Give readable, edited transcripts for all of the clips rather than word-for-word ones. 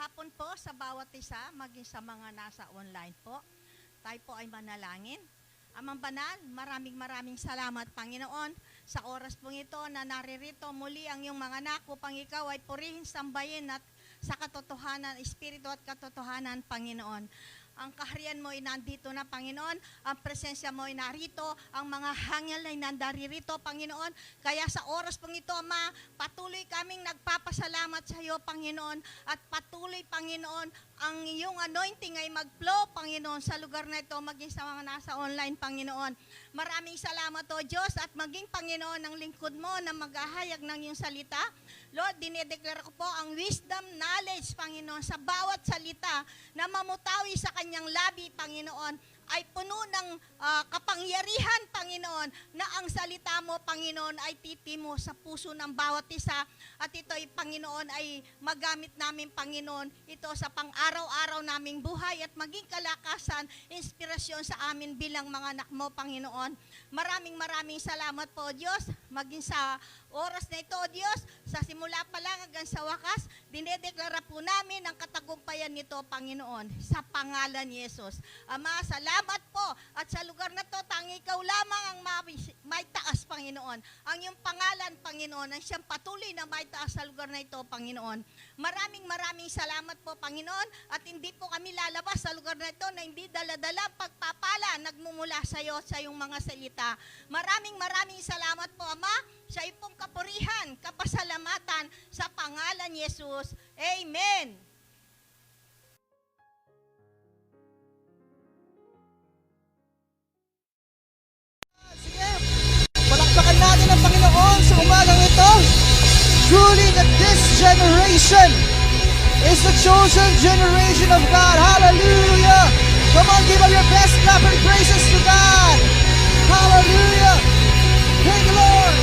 hapon po sa bawat isa, maging sa mga nasa online po. Tayo po ay manalangin. Amang Banal, maraming salamat, Panginoon, sa oras pong ito na naririto muli ang iyong mga anak upang ikaw ay purihin, sambahin at sa katotohanan, espiritu at katotohanan, Panginoon. Ang kaharian mo ay nandito na, Panginoon. Ang presensya mo ay narito. Ang mga hangel ay nandaririto, Panginoon. Kaya sa oras pong ito, Ama, patuloy kaming nagpapasalamat sa iyo, Panginoon. At patuloy, Panginoon, ang iyong anointing ay mag-flow, Panginoon, sa lugar na ito, maging sa mga nasa online, Panginoon. Maraming salamat, O Diyos, at maging, Panginoon, ang lingkod mo na maghahayag ng iyong salita. Lord, dinedeklara ko po ang wisdom, knowledge, Panginoon, sa bawat salita na mamutawi sa kanyang labi, Panginoon, ay puno ng kapangyarihan, Panginoon, na ang salita mo, Panginoon, ay titimo sa puso ng bawat isa. At ito ay, Panginoon, ay magamit namin, Panginoon, ito sa pang-araw-araw naming buhay at maging kalakasan, inspirasyon sa amin bilang mga anak mo, Panginoon. Maraming salamat po, Diyos, maging sa oras na ito, Diyos, sa simula pa lang hanggang sa wakas, dinedeklara po namin ang katagumpayan nito, Panginoon, sa pangalan ni Jesus. Ama, salamat po, at sa lugar na to, tangi ikaw lamang ang may taas, Panginoon. Ang iyong pangalan, Panginoon, ang siyang patuloy na may taas sa lugar na ito, Panginoon. Maraming salamat po, Panginoon, at hindi po kami lalabas sa lugar na ito na hindi dala-dala pagpapala nagmumula sa iyo sa iyong mga salita. Maraming salamat po, Ama, sa iyong kapurihan, kapasalamatan sa pangalan ni Jesus. Amen. Sige, palakpakan natin ang Panginoon sa umagang ito. Truly that this generation is the chosen generation of God. Hallelujah. Come on, give up your best clap and praises to God. Hallelujah. Thank you, Lord.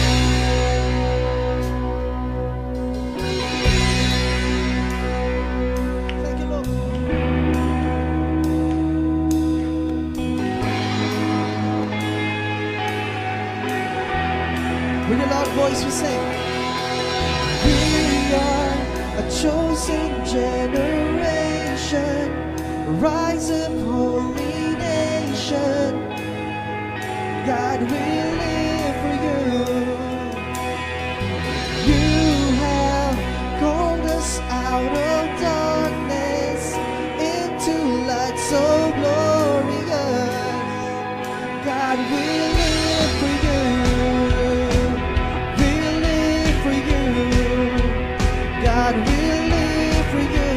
Thank you, Lord. With a loud voice we sing. We are a chosen generation, rise up, holy nation. God, we live for you. You have called us out of darkness into light so glorious. God, we live for you. We live for you. God, we live for you.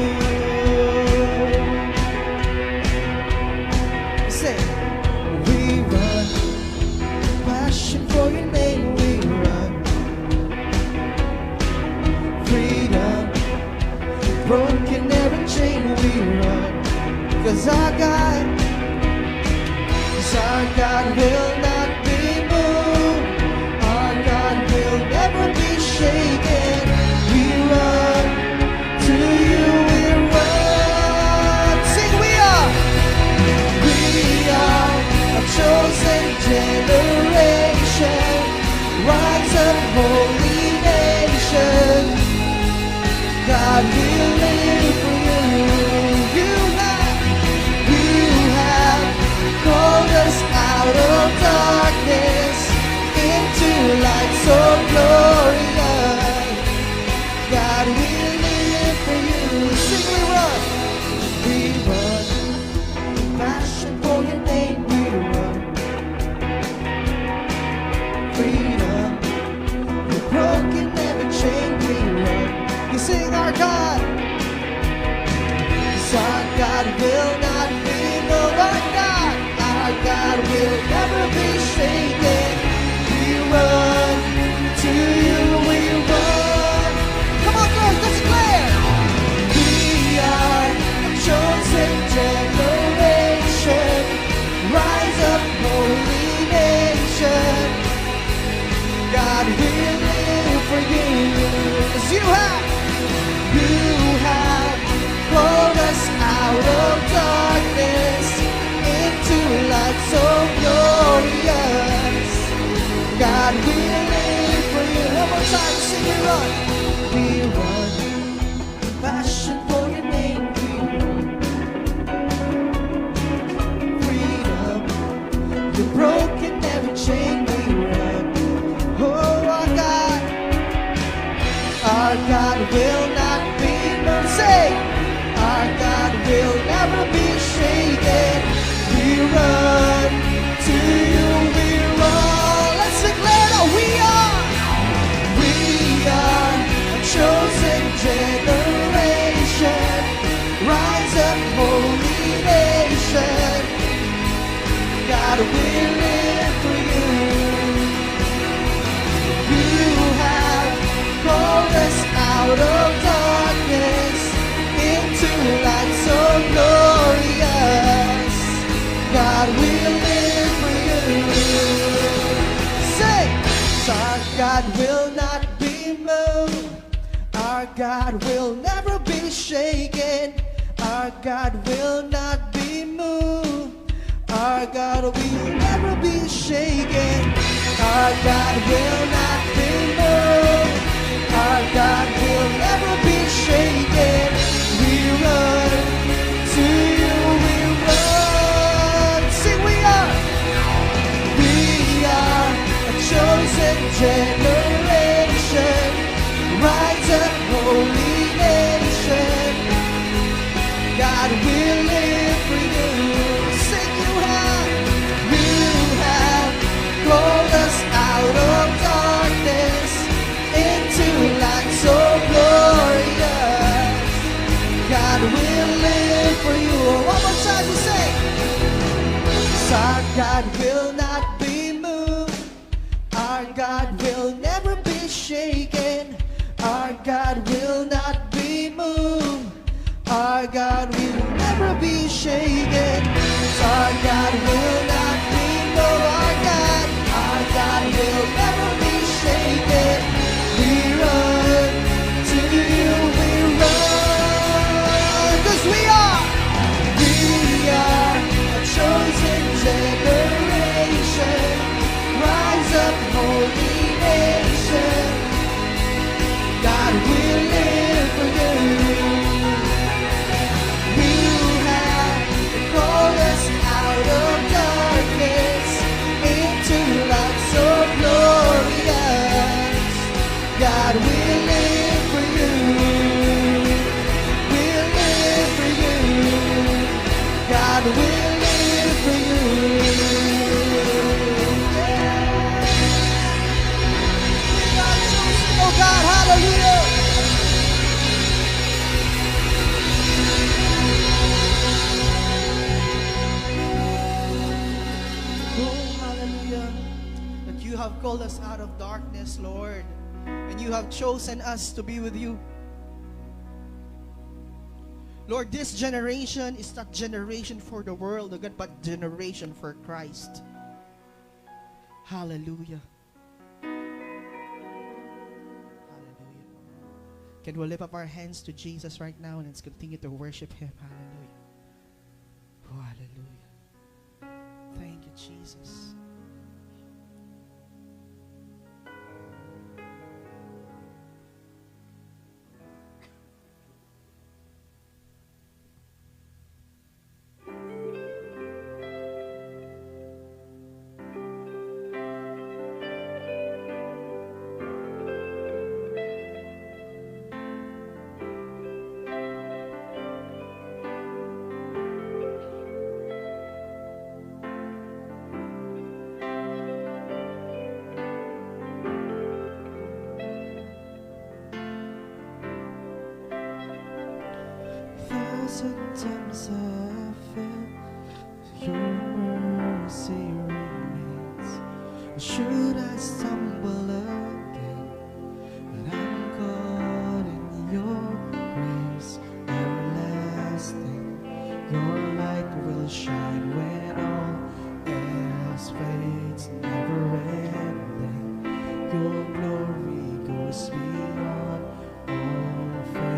Say, we run, passion for your name, we run. Freedom, broken every chain, we run. 'Cause our God will not be moved. Our God will never be shaken. We run to you, we run. Sing, we are a chosen generation, rise up, holy nation. God, we live for you. You have called us out of darkness into light so glorious. God, we live for you. Sing, we run. We run. Passion for your name, we run. Freedom. You're broken every chain, we run. You sing, our God. 'Cause our God will not be moved. Our God will never be shaken. We run to you, we run. Come on, girls, let's declare. We are a chosen generation, rise up, holy nation. God, we live for you. 'Cause you have called us out of darkness and holy nation. God, we live for you. You have called us out of darkness into light so glorious. God, we live for you. Say, our God will not be moved. Our God will never be shaken. Our God will not be moved. Our God will never be shaken. Our God will not be moved. Our God will never be shaken. We run to you, we run. Sing, we are a chosen generation. Rise up, holy nation. God, we live for you. Sing, you have called us out of darkness into light so glorious. God, we live for you. One more time, you say, our God will not be moved. Our God will never be shaken. Our God will not be moved. Our God will never be shaken. Our God will not be moved. Our God will never be shaken. We run to you, we run. 'Cause we are a chosen generation. Rise up, holy nation. God, we live for you. You have called us out of darkness into light so glorious. God, we live for you. We live for you. God, we live for you. Oh God, hallelujah. Oh, hallelujah. That you have called us out of darkness, Lord, and you have chosen us to be with you. Lord, this generation is not generation for the world, oh God, but generation for Christ. Hallelujah. Can we lift up our hands to Jesus right now and let's continue to worship Him? Hallelujah. Oh, hallelujah. Thank you, Jesus. Sometimes I feel your mercy remains. Should I stumble again, but I'm caught in your grace everlasting. Your light will shine when all else fades, never ending. Your glory goes beyond all fame.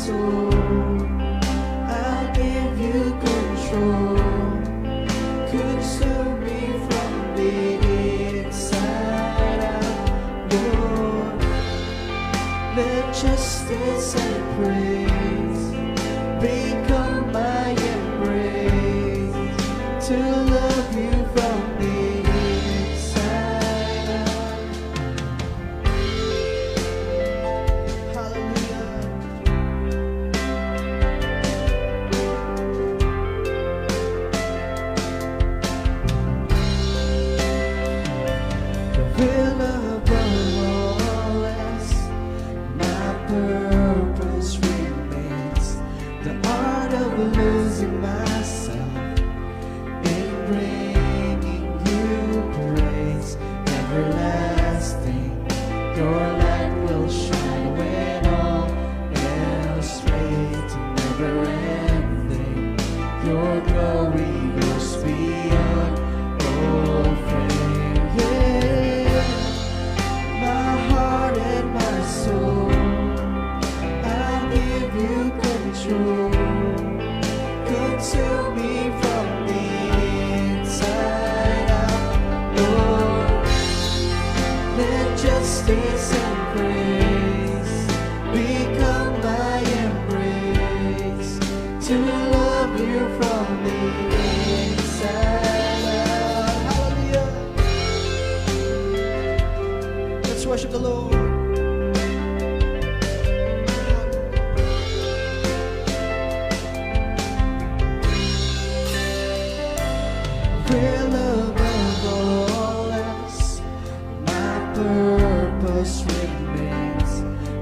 soul. I'll give you control. Consume me from the inside out, Lord. Let justice and praise become my embrace, to love you from the inside out. Hallelujah. The will above all else, my purpose remains. The art of losing myself in bringing you praise everlasting. Your light will shine when all else fades, never ending. Your glory goes beyond all fame. Yeah. My heart and my soul, I'll give you control. Consume me from the inside out, Lord. Let justice and praise become my embrace, to love you from the inside out. Hallelujah. Let's worship the Lord. Will above all else, my purpose remains.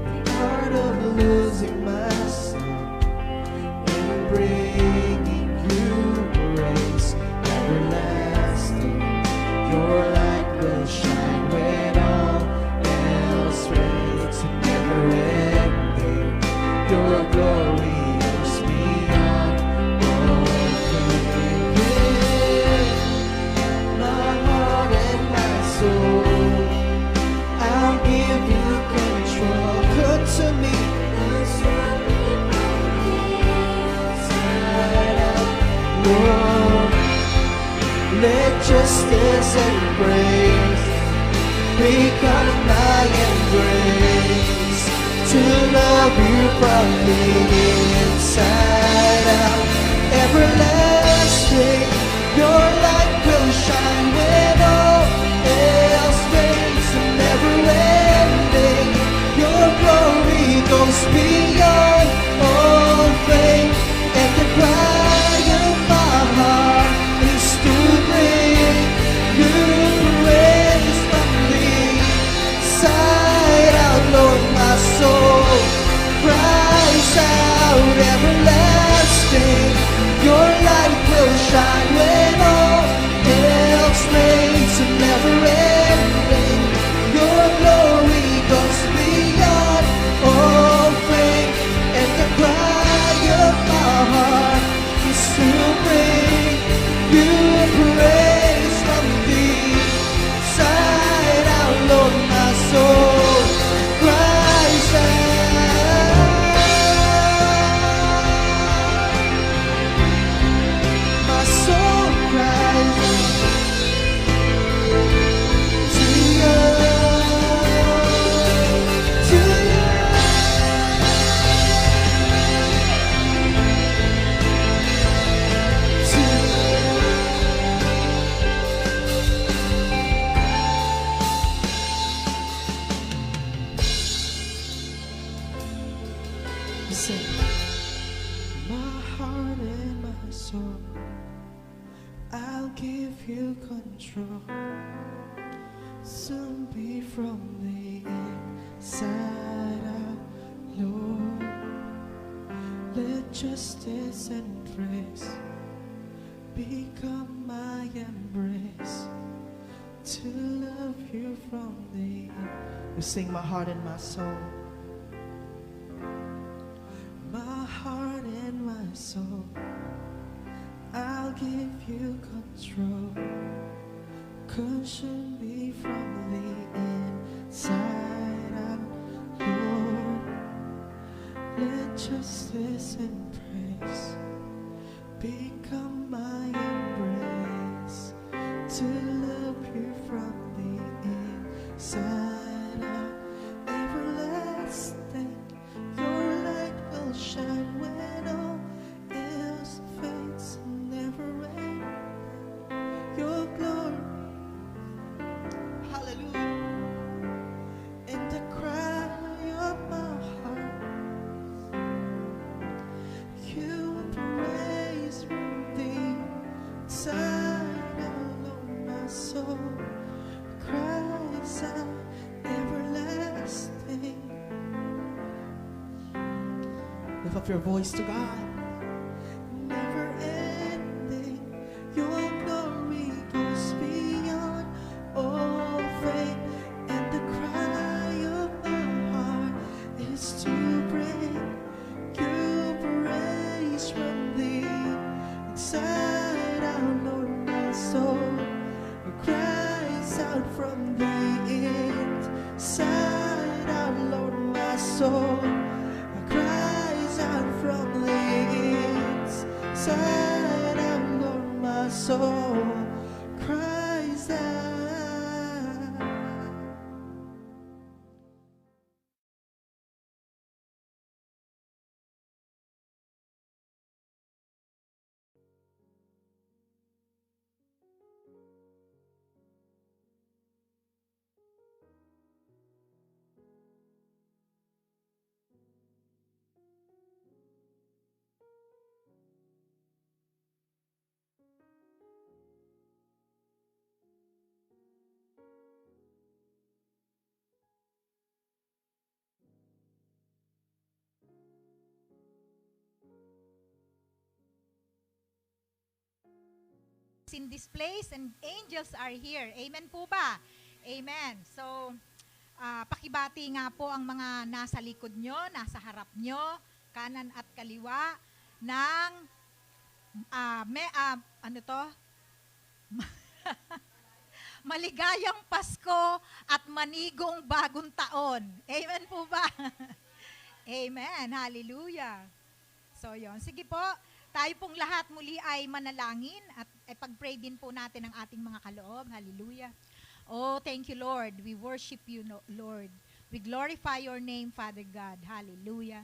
The art of losing myself in bringing you grace everlasting. Your light will shine when all else fades, never ending. Your glory is beyond all fame. My heart and my soul, I'll give you control. Come to me. Inside out, Lord. Let justice and praise become my embrace, to love you from the inside out. Everlasting, your light will shine when all else fades, never ending. Your glory goes beyond all fame, and the cry of my heart is to bring you praise from the side out, Lord. My soul cries out, everlasting. Your light will shine when all else fades, and never ending. Your glory goes beyond all fame, and the cry of my heart is to bring you praise from the side out, Lord. My soul cries out. My soul cries to you, to you. Sing. My heart and my soul, I'll give you control. Soon be from the inside out, Lord. Let justice and praise become my embrace, to love you from the We sing my heart and my soul. My heart and my soul, I'll give you control. Consume me from the inside out, Lord. Let Justice and praise become my embrace, to love you from the inside out, everlasting. Your light will shine when all else fades, never end. Your glory, hallelujah, and the cry of my heart, you praise from the inside out of my soul, cries out everlasting. Lift up your voice to God. Never ending, your glory goes beyond all faith, and the cry of my heart is to bring you praise from the inside out, Lord, my soul cries out from the inside out, Lord, my soul cries out from the inside out, Lord, my soul cries out. In this place and angels are here. Amen po ba? Amen. So, pakibati nga po ang mga nasa likod nyo, nasa harap nyo, kanan at kaliwa ng ano to? Maligayang Pasko at manigong bagong taon. Amen po ba? Amen. Hallelujah. So, yon. Sige po. Tayo pong lahat muli ay manalangin at pag-pray din po natin ang ating mga kaloob. Hallelujah. Oh, thank you, Lord. We worship you, Lord. We glorify your name, Father God. Hallelujah.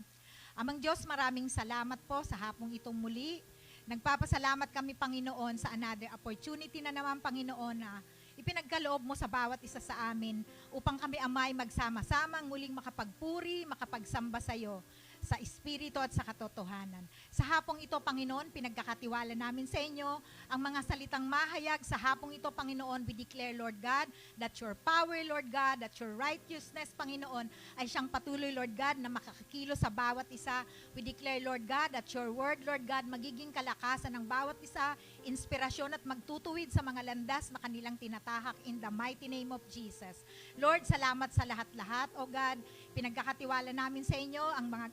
Amang Diyos, maraming salamat po sa hapong itong muli. Nagpapasalamat kami, Panginoon, sa another opportunity na naman, Panginoon, na ipinagkaloob mo sa bawat isa sa amin upang kami, Amay, magsama-samang muling makapagpuri, makapagsamba sa iyo sa Espiritu at sa katotohanan. Sa hapong ito, Panginoon, pinagkakatiwala namin sa inyo ang mga salitang mahayag. Sa hapong ito, Panginoon, we declare, Lord God, that your power, Lord God, that your righteousness, Panginoon, ay siyang patuloy, Lord God, na makakakilo sa bawat isa. We declare, Lord God, that your word, Lord God, magiging kalakasan ng bawat isa, inspirasyon at magtutuwid sa mga landas na kanilang tinatahak in the mighty name of Jesus. Lord, salamat sa lahat-lahat, O God. Pinagkakatiwala namin sa inyo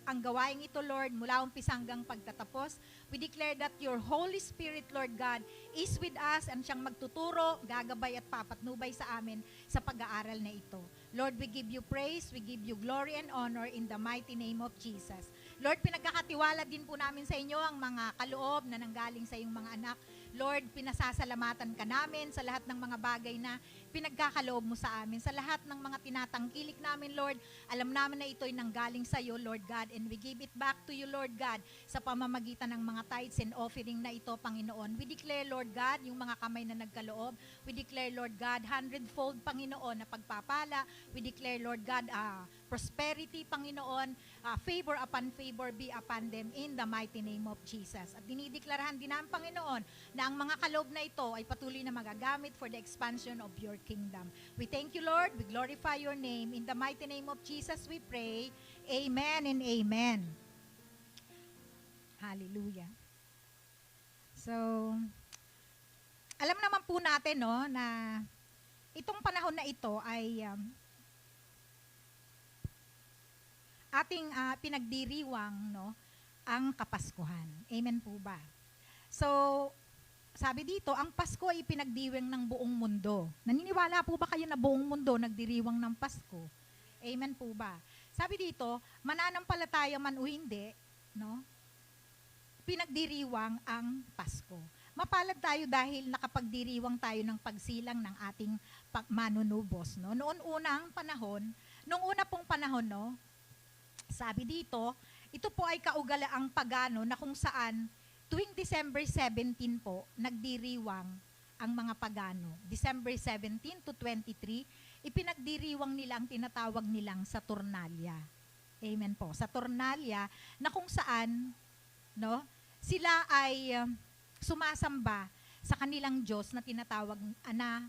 ang gawaing ito, Lord, mula umpisa hanggang pagtatapos. We declare that your Holy Spirit, Lord God, is with us and siyang magtuturo, gagabay at papatnubay sa amin sa pag-aaral na ito. Lord, we give you praise, we give you glory and honor in the mighty name of Jesus. Lord, pinagkakatiwala din po namin sa inyo ang mga kaloob na nanggaling sa iyong mga anak. Lord, pinasasalamatan ka namin sa lahat ng mga bagay na pinagkakaloob mo sa amin. Sa lahat ng mga tinatangkilik namin, Lord, alam namin na ito'y nanggaling sa iyo, Lord God, and we give it back to you, Lord God, sa pamamagitan ng mga tithes and offering na ito, Panginoon. We declare, Lord God, yung mga kamay na nagkaloob. We declare, Lord God, 100-fold, Panginoon, na pagpapala. We declare, Lord God, prosperity, Panginoon, favor upon favor be upon them in the mighty name of Jesus. At dinideklarahan din namin, Panginoon, na ang mga kaloob na ito ay patuloy na magagamit for the expansion of your kingdom. We thank you, Lord. We glorify your name. In the mighty name of Jesus we pray. Amen and amen. Hallelujah. So, alam naman po natin, no, na itong panahon na ito ay ating pinagdiriwang, no, ang Kapaskuhan. Amen po ba? So, sabi dito, ang Pasko ay pinagdiwang ng buong mundo. Naniniwala po ba kayo na buong mundo nagdiriwang ng Pasko? Amen po ba? Sabi dito, mananampalataya man o hindi, no? Pinagdiriwang ang Pasko. Mapalad tayo dahil nakapagdiriwang tayo ng pagsilang ng ating manunubos, no? Noon unang panahon, nung una pong panahon, no, sabi dito, ito po ay kaugalaang pagano na kung saan tuwing December 17 po, nagdiriwang ang mga pagano. December 17 to 23, ipinagdiriwang nila ang tinatawag nilang Saturnalia. Amen po. Saturnalia na kung saan, no, sila ay sumasamba sa kanilang Diyos na tinatawag na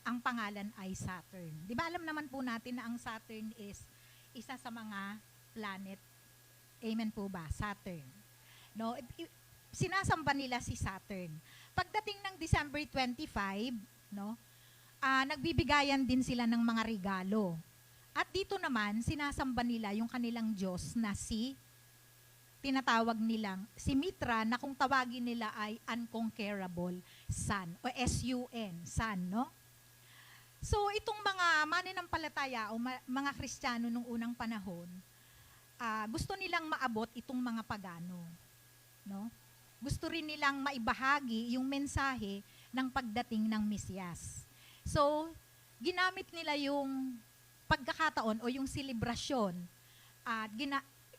ang pangalan ay Saturn. Di ba alam naman po natin na ang Saturn is isa sa mga planet. Amen po ba? Saturn. No, sinasamba nila si Saturn. Pagdating ng December 25, no, nagbibigayan din sila ng mga regalo. At dito naman, sinasamba nila yung kanilang Diyos na tinatawag nilang si Mitra, na kung tawagin nila ay Unconquerable Sun, o S-U-N, Sun, no? So, itong mga mananampalataya o mga Kristiyano nung unang panahon, gusto nilang maabot itong mga pagano, no? Gusto rin nilang maibahagi yung mensahe ng pagdating ng Mesiyas. So, ginamit nila yung pagkakataon o yung selebrasyon at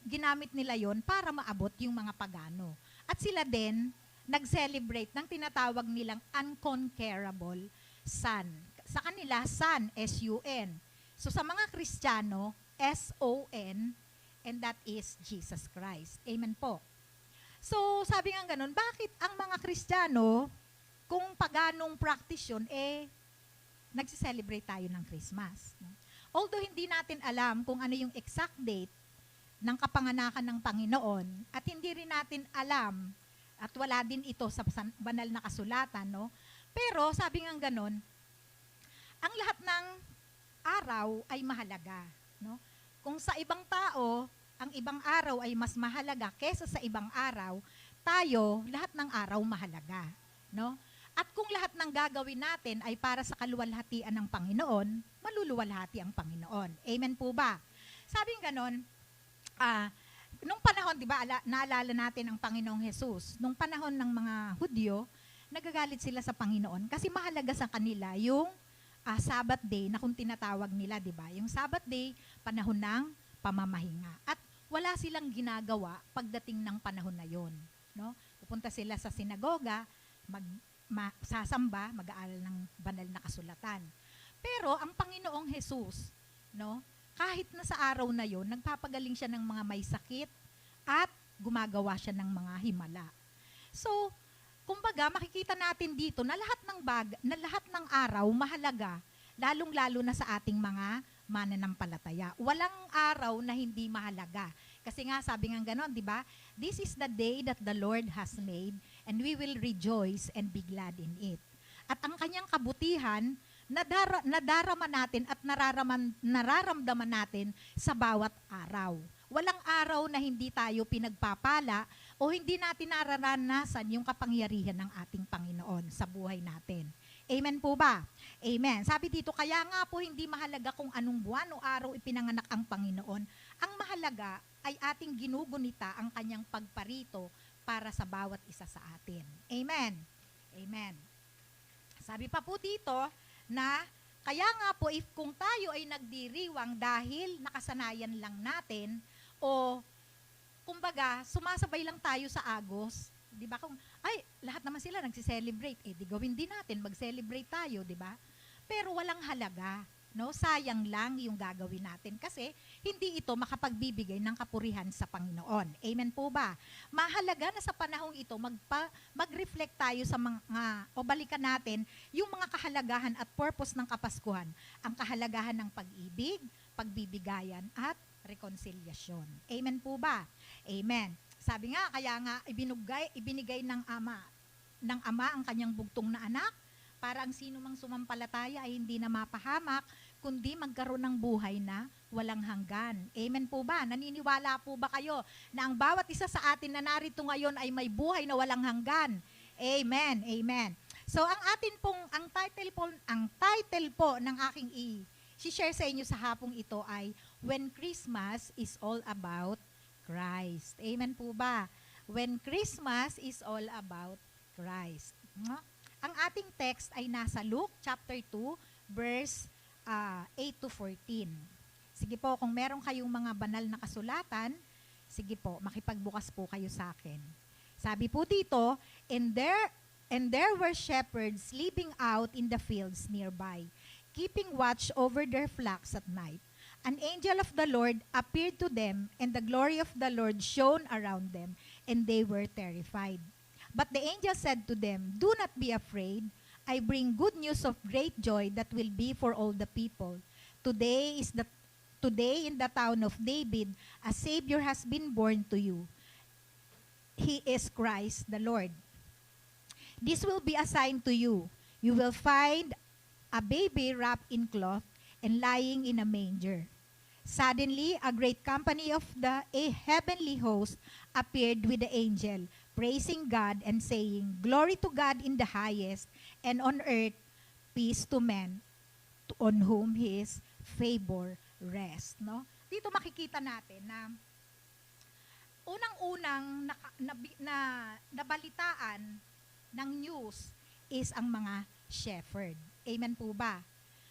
ginamit nila yon para maabot yung mga pagano. At sila din nag-celebrate ng tinatawag nilang Unconquerable Sun. Sa kanila, Sun, S-U-N. So sa mga Kristiyano, S-O-N, and that is Jesus Christ. Amen po. So sabi nga ganun, bakit ang mga Kristiyano, kung paganong practice yun, nagsiselebrate tayo ng Christmas. No? Although hindi natin alam kung ano yung exact date ng kapanganakan ng Panginoon, at hindi rin natin alam, at wala din ito sa banal na kasulatan, no? Pero sabi nga ganun, ang lahat ng araw ay mahalaga, no? Kung sa ibang tao, ang ibang araw ay mas mahalaga kesa sa ibang araw, tayo, lahat ng araw mahalaga, no? At kung lahat ng gagawin natin ay para sa kaluwalhatian ng Panginoon, maluluwalhati ang Panginoon. Amen po ba? Sabi nga ganun, nung panahon, di ba, naalala natin ang Panginoong Jesus, nung panahon ng mga Hudyo, nagagalit sila sa Panginoon kasi mahalaga sa kanila yung Sabbath day na kung tinatawag nila, di ba? Yung Sabbath day, panahon ng pamamahinga. At wala silang ginagawa pagdating ng panahon na yon, no? Pupunta sila sa sinagoga, sasamba, mag-aaral ng banal na kasulatan. Pero ang Panginoong Jesus, no, kahit na sa araw na yon, nagpapagaling siya ng mga may sakit at gumagawa siya ng mga himala. So, kumbaga, makikita natin dito na lahat ng araw mahalaga, lalong-lalo na sa ating mga mananampalataya. Walang araw na hindi mahalaga. Kasi nga, sabi nga ganon, di ba? This is the day that the Lord has made, and we will rejoice and be glad in it. At ang kanyang kabutihan, nadarama natin at nararamdaman natin sa bawat araw. Walang araw na hindi tayo pinagpapala o hindi natin nararanasan yung kapangyarihan ng ating Panginoon sa buhay natin. Amen po ba? Amen. Sabi dito, kaya nga po hindi mahalaga kung anong buwan o araw ipinanganak ang Panginoon. Ang mahalaga ay ating ginugunita ang kanyang pagparito para sa bawat isa sa atin. Amen. Amen. Sabi pa po dito na kaya nga po kung tayo ay nagdiriwang dahil nakasanayan lang natin o kumbaga sumasabay lang tayo sa Agos, 'di ba? Kung lahat naman sila nagse-celebrate, di gawin din natin, mag-celebrate tayo, 'di ba? Pero walang halaga, no? Sayang lang yung gagawin natin kasi hindi ito makapagbibigay ng kapurihan sa Panginoon. Amen po ba? Mahalaga na sa panahong ito mag-reflect tayo sa mga o balikan natin yung mga kahalagahan at purpose ng Kapaskuhan. Ang kahalagahan ng pag-ibig, pagbibigayan at reconciliation. Amen po ba? Amen. Sabi nga, kaya nga ibinigay ng ama ang kanyang bugtong na anak para ang sino mang sumampalataya ay hindi na mapahamak, kundi magkaroon ng buhay na walang hanggan. Amen po ba? Naniniwala po ba kayo na ang bawat isa sa atin na narito ngayon ay may buhay na walang hanggan? Amen. Amen. So ang title po ng aking i-share sa inyo sa hapong ito ay When Christmas is All About Christ. Christ. Amen po ba? When Christmas is all about Christ. No? Ang ating text ay nasa Luke chapter 2, verse 8 to 14. Sige po, kung meron kayong mga banal na kasulatan, sige po, makipagbukas po kayo sa akin. Sabi po dito, and there were shepherds sleeping out in the fields nearby, keeping watch over their flocks at night. An angel of the Lord appeared to them, and the glory of the Lord shone around them, and they were terrified. But the angel said to them, "Do not be afraid. I bring good news of great joy that will be for all the people. Today in the town of David, a Savior has been born to you. He is Christ the Lord. This will be a sign to you. You will find a baby wrapped in cloth and lying in a manger." Suddenly, a great company of a heavenly host appeared with the angel, praising God and saying, "Glory to God in the highest, and on earth peace to men on whom His favor rests." No? Dito makikita natin na unang-unang nabalitaan ng news is ang mga shepherd. Amen po ba?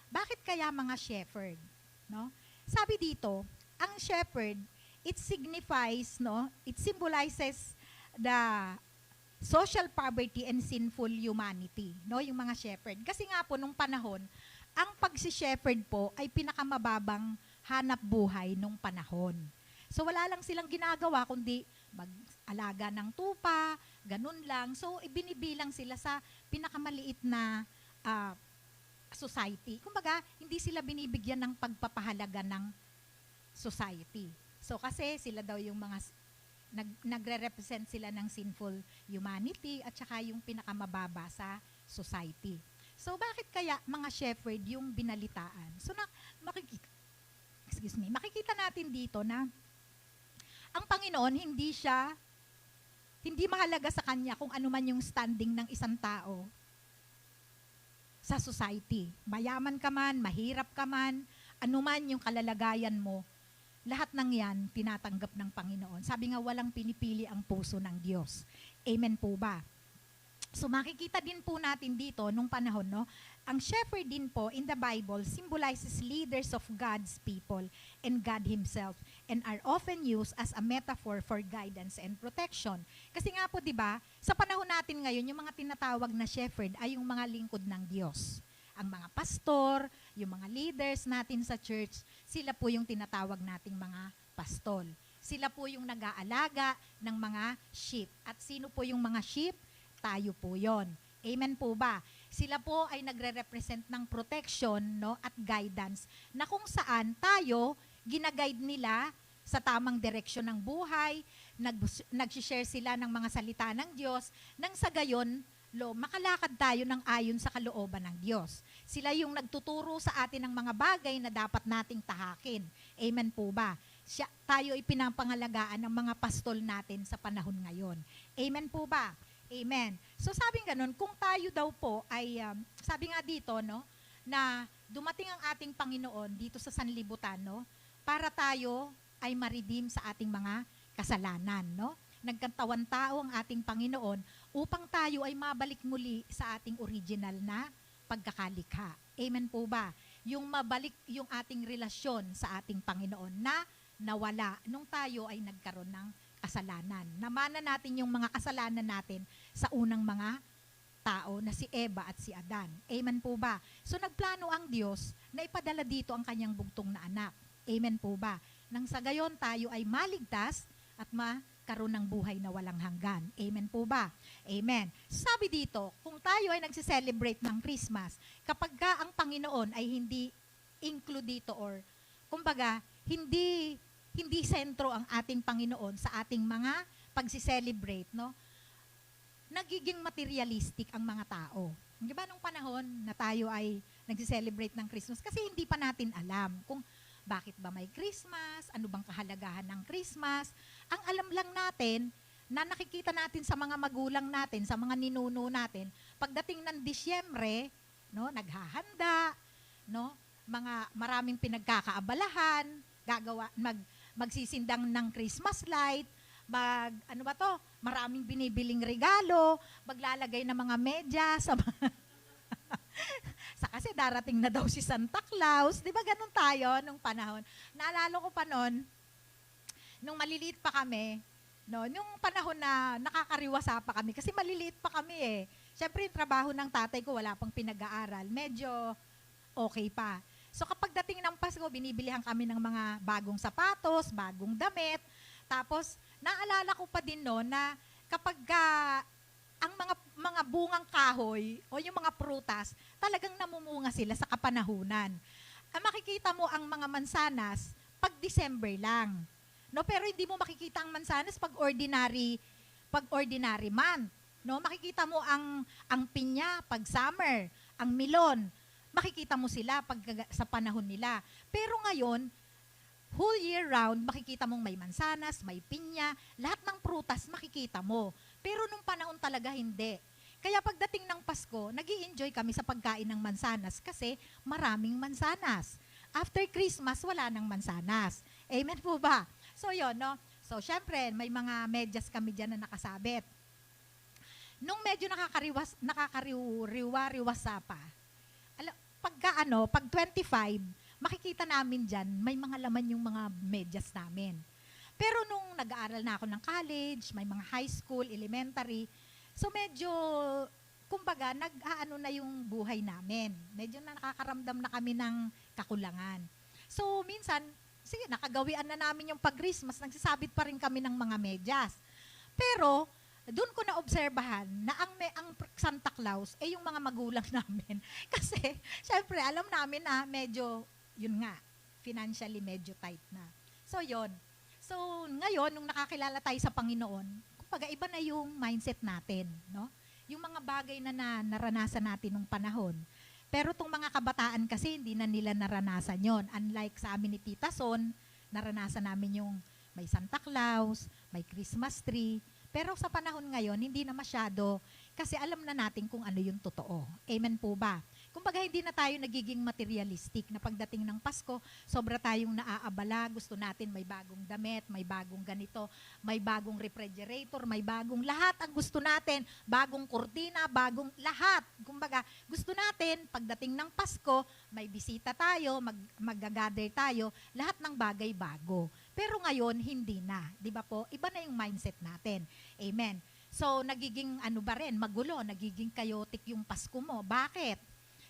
Bakit kaya mga shepherd? No? Sabi dito, ang shepherd, it signifies, no? It symbolizes the social poverty and sinful humanity, no? Yung mga shepherd. Kasi nga po nung panahon, ang pagsi-shepherd po ay pinakamababang hanap buhay nung panahon. So wala lang silang ginagawa kundi mag-alaga ng tupa, ganun lang. So ibinibilang sila sa pinakamaliit na society. Kumbaga, hindi sila binibigyan ng pagpapahalaga ng society. So kasi sila daw yung mga nagre-represent sila ng sinful humanity at saka yung pinakamababa sa society. So bakit kaya mga shepherd yung binalitaan? So makikita natin dito na ang Panginoon hindi mahalaga sa kanya kung ano man yung standing ng isang tao sa society. Mayaman ka man, mahirap ka man, anuman yung kalalagayan mo, lahat ng yan tinatanggap ng Panginoon. Sabi nga, walang pinipili ang puso ng Diyos. Amen po ba? So makikita din po natin dito nung panahon, no, ang shepherd din po in the Bible symbolizes leaders of God's people and God Himself and are often used as a metaphor for guidance and protection. Kasi nga po, di ba, sa panahon natin ngayon, yung mga tinatawag na shepherd ay yung mga lingkod ng Diyos. Ang mga pastor, yung mga leaders natin sa church, sila po yung tinatawag nating mga pastol. Sila po yung nag-aalaga ng mga sheep. At sino po yung mga sheep? Tayo po yon. Amen po ba? Sila po ay nagre-represent ng protection, no, at guidance na kung saan tayo, ginaguide nila sa tamang direksyon ng buhay, nag-share sila ng mga salita ng Diyos, nang sa gayon, makalakad tayo ng ayon sa kalooban ng Diyos. Sila yung nagtuturo sa atin ng mga bagay na dapat nating tahakin. Amen po ba? Tayo ay pinapangalagaan ng mga pastol natin sa panahon ngayon. Amen po ba? Amen. So sabing ganun, kung tayo daw po ay, sabi nga dito, no, na dumating ang ating Panginoon dito sa sanlibutan, no, para tayo ay ma-redeem sa ating mga kasalanan, no? Nagkatawan tao ang ating Panginoon upang tayo ay mabalik muli sa ating original na pagkakalikha. Amen po ba? Yung mabalik yung ating relasyon sa ating Panginoon na nawala nung tayo ay nagkaroon ng kasalanan. Namana natin yung mga kasalanan natin sa unang mga tao na si Eva at si Adan. Amen po ba? So nagplano ang Diyos na ipadala dito ang kanyang bugtong na anak. Amen po ba? Nang sa gayon tayo ay maligtas at magkaroon ng buhay na walang hanggan. Amen po ba? Amen. Sabi dito, kung tayo ay nagsiselebrate ng Christmas, kapag ka ang Panginoon ay hindi include dito or kumbaga, hindi sentro ang ating Panginoon sa ating mga pagsiselebrate, no? Nagiging materialistic ang mga tao. Di ba nung panahon na tayo ay nagsiselebrate ng Christmas? Kasi hindi pa natin alam kung bakit ba may Christmas, ano bang kahalagahan ng Christmas. Ang alam lang natin, na nakikita natin sa mga magulang natin, sa mga ninuno natin, pagdating ng Disyembre, no, naghahanda, no, maraming pinagkakaabalahan, magsisindang ng Christmas light, ano ba to, maraming binibiling regalo, maglalagay ng mga medyas, kasi darating na daw si Santa Claus. Di ba ganun tayo nung panahon? Naalala ko pa noon, nung maliliit pa kami, no, nung panahon na nakakariwasa pa kami, kasi maliliit pa kami eh. Siyempre yung trabaho ng tatay ko, wala pang pinag-aaral. Medyo okay pa. So kapag dating ng Pasko, binibilihan kami ng mga bagong sapatos, bagong damit. Tapos, naalala ko pa din noon na kapag ang mga bungang kahoy o yung mga prutas, talagang namumunga sila sa kapanahunan. Makikita mo ang mga mansanas pag December lang. No, pero hindi mo makikita ang mansanas pag ordinary month. No, makikita mo ang pinya pag summer, ang melon, makikita mo sila pag sa panahon nila. Pero ngayon, whole year round, makikita mong may mansanas, may pinya, lahat ng prutas makikita mo. Pero nung panahon talaga hindi. Kaya pagdating ng Pasko, nag-i-enjoy kami sa pagkain ng mansanas kasi maraming mansanas. After Christmas, wala nang mansanas. Amen po ba? So yun, no? So syempre, may mga medyas kami dyan na nakasabit. Nung medyo nakakariwa-riwasa pa, pag 25, makikita namin dyan, may mga laman yung mga medyas namin. Pero nung nag-aaral na ako ng college, may mga high school, elementary, so medyo, kumbaga, nag-aano na yung buhay namin. Medyo na nakakaramdam na kami ng kakulangan. So minsan, sige, nakagawian na namin yung pag-Christmas, nagsasabit pa rin kami ng mga medyas. Pero, doon ko na-obserbahan na ang Santa Claus ay yung mga magulang namin. Kasi, syempre, alam namin na medyo, yun nga, financially medyo tight na. So, yun. So, ngayon, nung nakakilala tayo sa Panginoon, kumbaga, iba na yung mindset natin, no? Yung mga bagay na naranasan natin nung panahon. Pero itong mga kabataan kasi, hindi na nila naranasan yon. Unlike sa amin ni Tita Son, naranasan namin yung may Santa Claus, may Christmas tree. Pero sa panahon ngayon, hindi na masyado kasi alam na natin kung ano yung totoo. Amen po ba? Kumbaga, hindi na tayo nagiging materialistic na pagdating ng Pasko, sobra tayong naaabala, gusto natin may bagong damit, may bagong ganito, may bagong refrigerator, may bagong lahat ang gusto natin, bagong kurtina, bagong lahat. Kumbaga, gusto natin, pagdating ng Pasko, may bisita tayo, mag-gather tayo, lahat ng bagay bago. Pero ngayon, hindi na. Di ba po? Iba na yung mindset natin. Amen. So, nagiging magulo, nagiging chaotic yung Pasko mo. Bakit?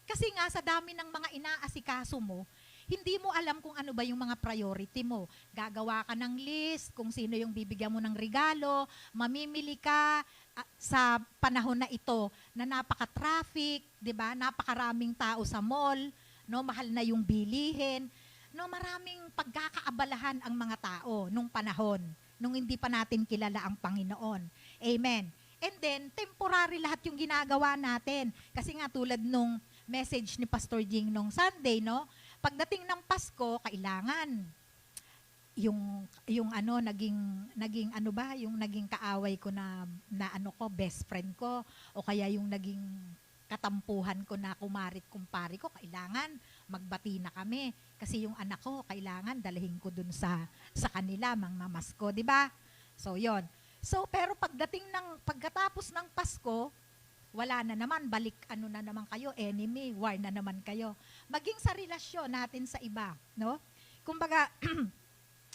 Kasi nga, sa dami ng mga inaasikaso mo, hindi mo alam kung ano ba yung mga priority mo. Gagawa ka ng list, kung sino yung bibigyan mo ng regalo, mamimili ka sa panahon na ito na napaka-traffic, di ba? Napakaraming tao sa mall, no? Mahal na yung bilihin. No, maraming pagkakaabalahan ang mga tao nung panahon, nung hindi pa natin kilala ang Panginoon. Amen. And then, temporary lahat yung ginagawa natin. Kasi nga tulad nung message ni Pastor Jing nung Sunday, no? Pagdating ng Pasko, kailangan yung naging kaaway ko na best friend ko, o kaya yung naging katampuhan ko na kumarit-kumpari ko, kailangan magbati na kami. Kasi yung anak ko, kailangan dalahin ko dun sa kanila, mangmamasko, di ba? So, yon. So, pero pagkatapos ng Pasko, wala na naman, balik na naman kayo, enemy, war na naman kayo. Maging sa relasyon natin sa iba, no? Kumbaga,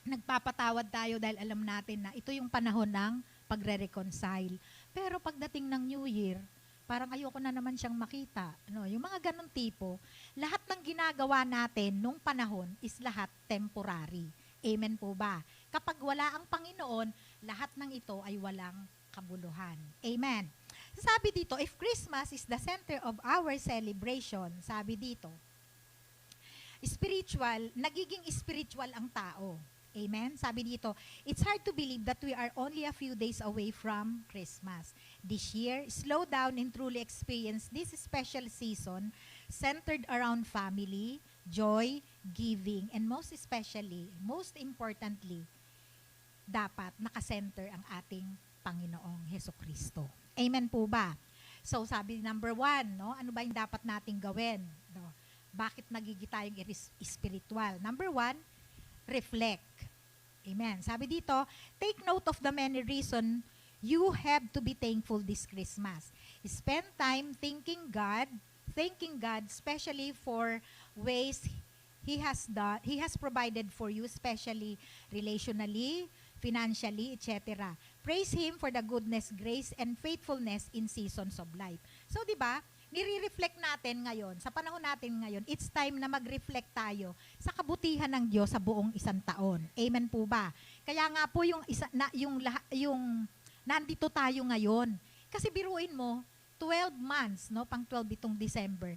nagpapatawad tayo dahil alam natin na ito yung panahon ng pagre-reconcile. Pero pagdating ng New Year, parang ayoko na naman siyang makita. No? Yung mga ganong tipo, lahat ng ginagawa natin nung panahon is lahat temporary. Amen po ba? Kapag wala ang Panginoon, lahat ng ito ay walang kabuluhan. Amen. Sabi dito, if Christmas is the center of our celebration, sabi dito, nagiging spiritual ang tao. Amen? Sabi dito, it's hard to believe that we are only a few days away from Christmas. This year, slow down and truly experience this special season centered around family, joy, giving, and most importantly, dapat nakasenter ang ating Panginoong Hesukristo. Amen po ba? So sabi number 1, no? Ano ba yung dapat nating gawin? No? Bakit nagiging tayong spiritual? Number 1, reflect. Amen. Sabi dito, take note of the many reasons you have to be thankful this Christmas. Spend time thanking God especially for ways He has provided for you, especially relationally, financially, etc. Praise Him for the goodness, grace, and faithfulness in seasons of life. So, di ba, nire-reflect natin ngayon, sa panahon natin ngayon, it's time na mag-reflect tayo sa kabutihan ng Diyos sa buong isang taon. Amen po ba? Kaya nga po yung nandito tayo ngayon. Kasi biruin mo, 12 months, no, pang 12 itong December.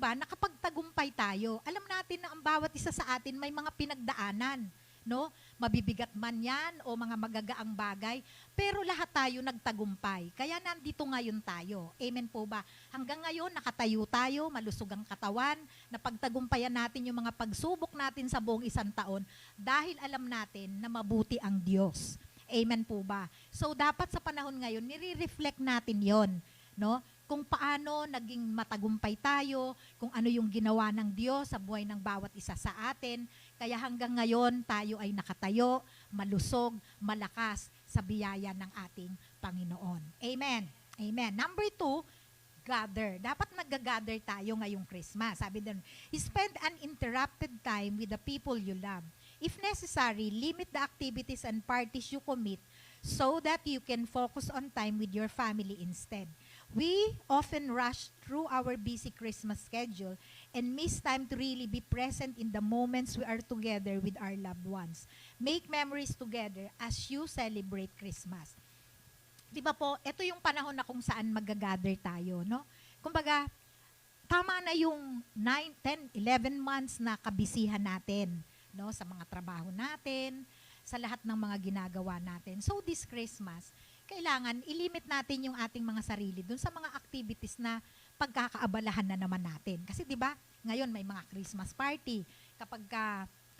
Nakapagtagumpay tayo. Alam natin na ang bawat isa sa atin may mga pinagdaanan, no? Mabibigat man 'yan o mga magagaang bagay, pero lahat tayo nagtagumpay. Kaya nandito ngayon tayo. Amen po ba? Hanggang ngayon nakatayo tayo, malusog ang katawan, napagtagumpayan natin yung mga pagsubok natin sa buong isang taon dahil alam natin na mabuti ang Diyos. Amen po ba? So dapat sa panahon ngayon nire-reflect natin 'yon, no? Kung paano naging matagumpay tayo, kung ano yung ginawa ng Diyos sa buhay ng bawat isa sa atin. Kaya hanggang ngayon, tayo ay nakatayo, malusog, malakas sa biyaya ng ating Panginoon. Amen. Amen. Number 2, gather. Dapat nag-gather tayo ngayong Christmas. Sabi din, spend uninterrupted time with the people you love. If necessary, limit the activities and parties you commit so that you can focus on time with your family instead. We often rush through our busy Christmas schedule and miss time to really be present in the moments we are together with our loved ones. Make memories together as you celebrate Christmas. Di ba po, ito yung panahon na kung saan mag-gather tayo, no? Kumbaga, tama na yung 9, 10, 11 months na kabisihan natin, no? Sa mga trabaho natin, sa lahat ng mga ginagawa natin. So this Christmas, kailangan ilimit natin yung ating mga sarili dun sa mga activities na pagkakaabalahan na naman natin. Kasi 'di ba, ngayon may mga Christmas party.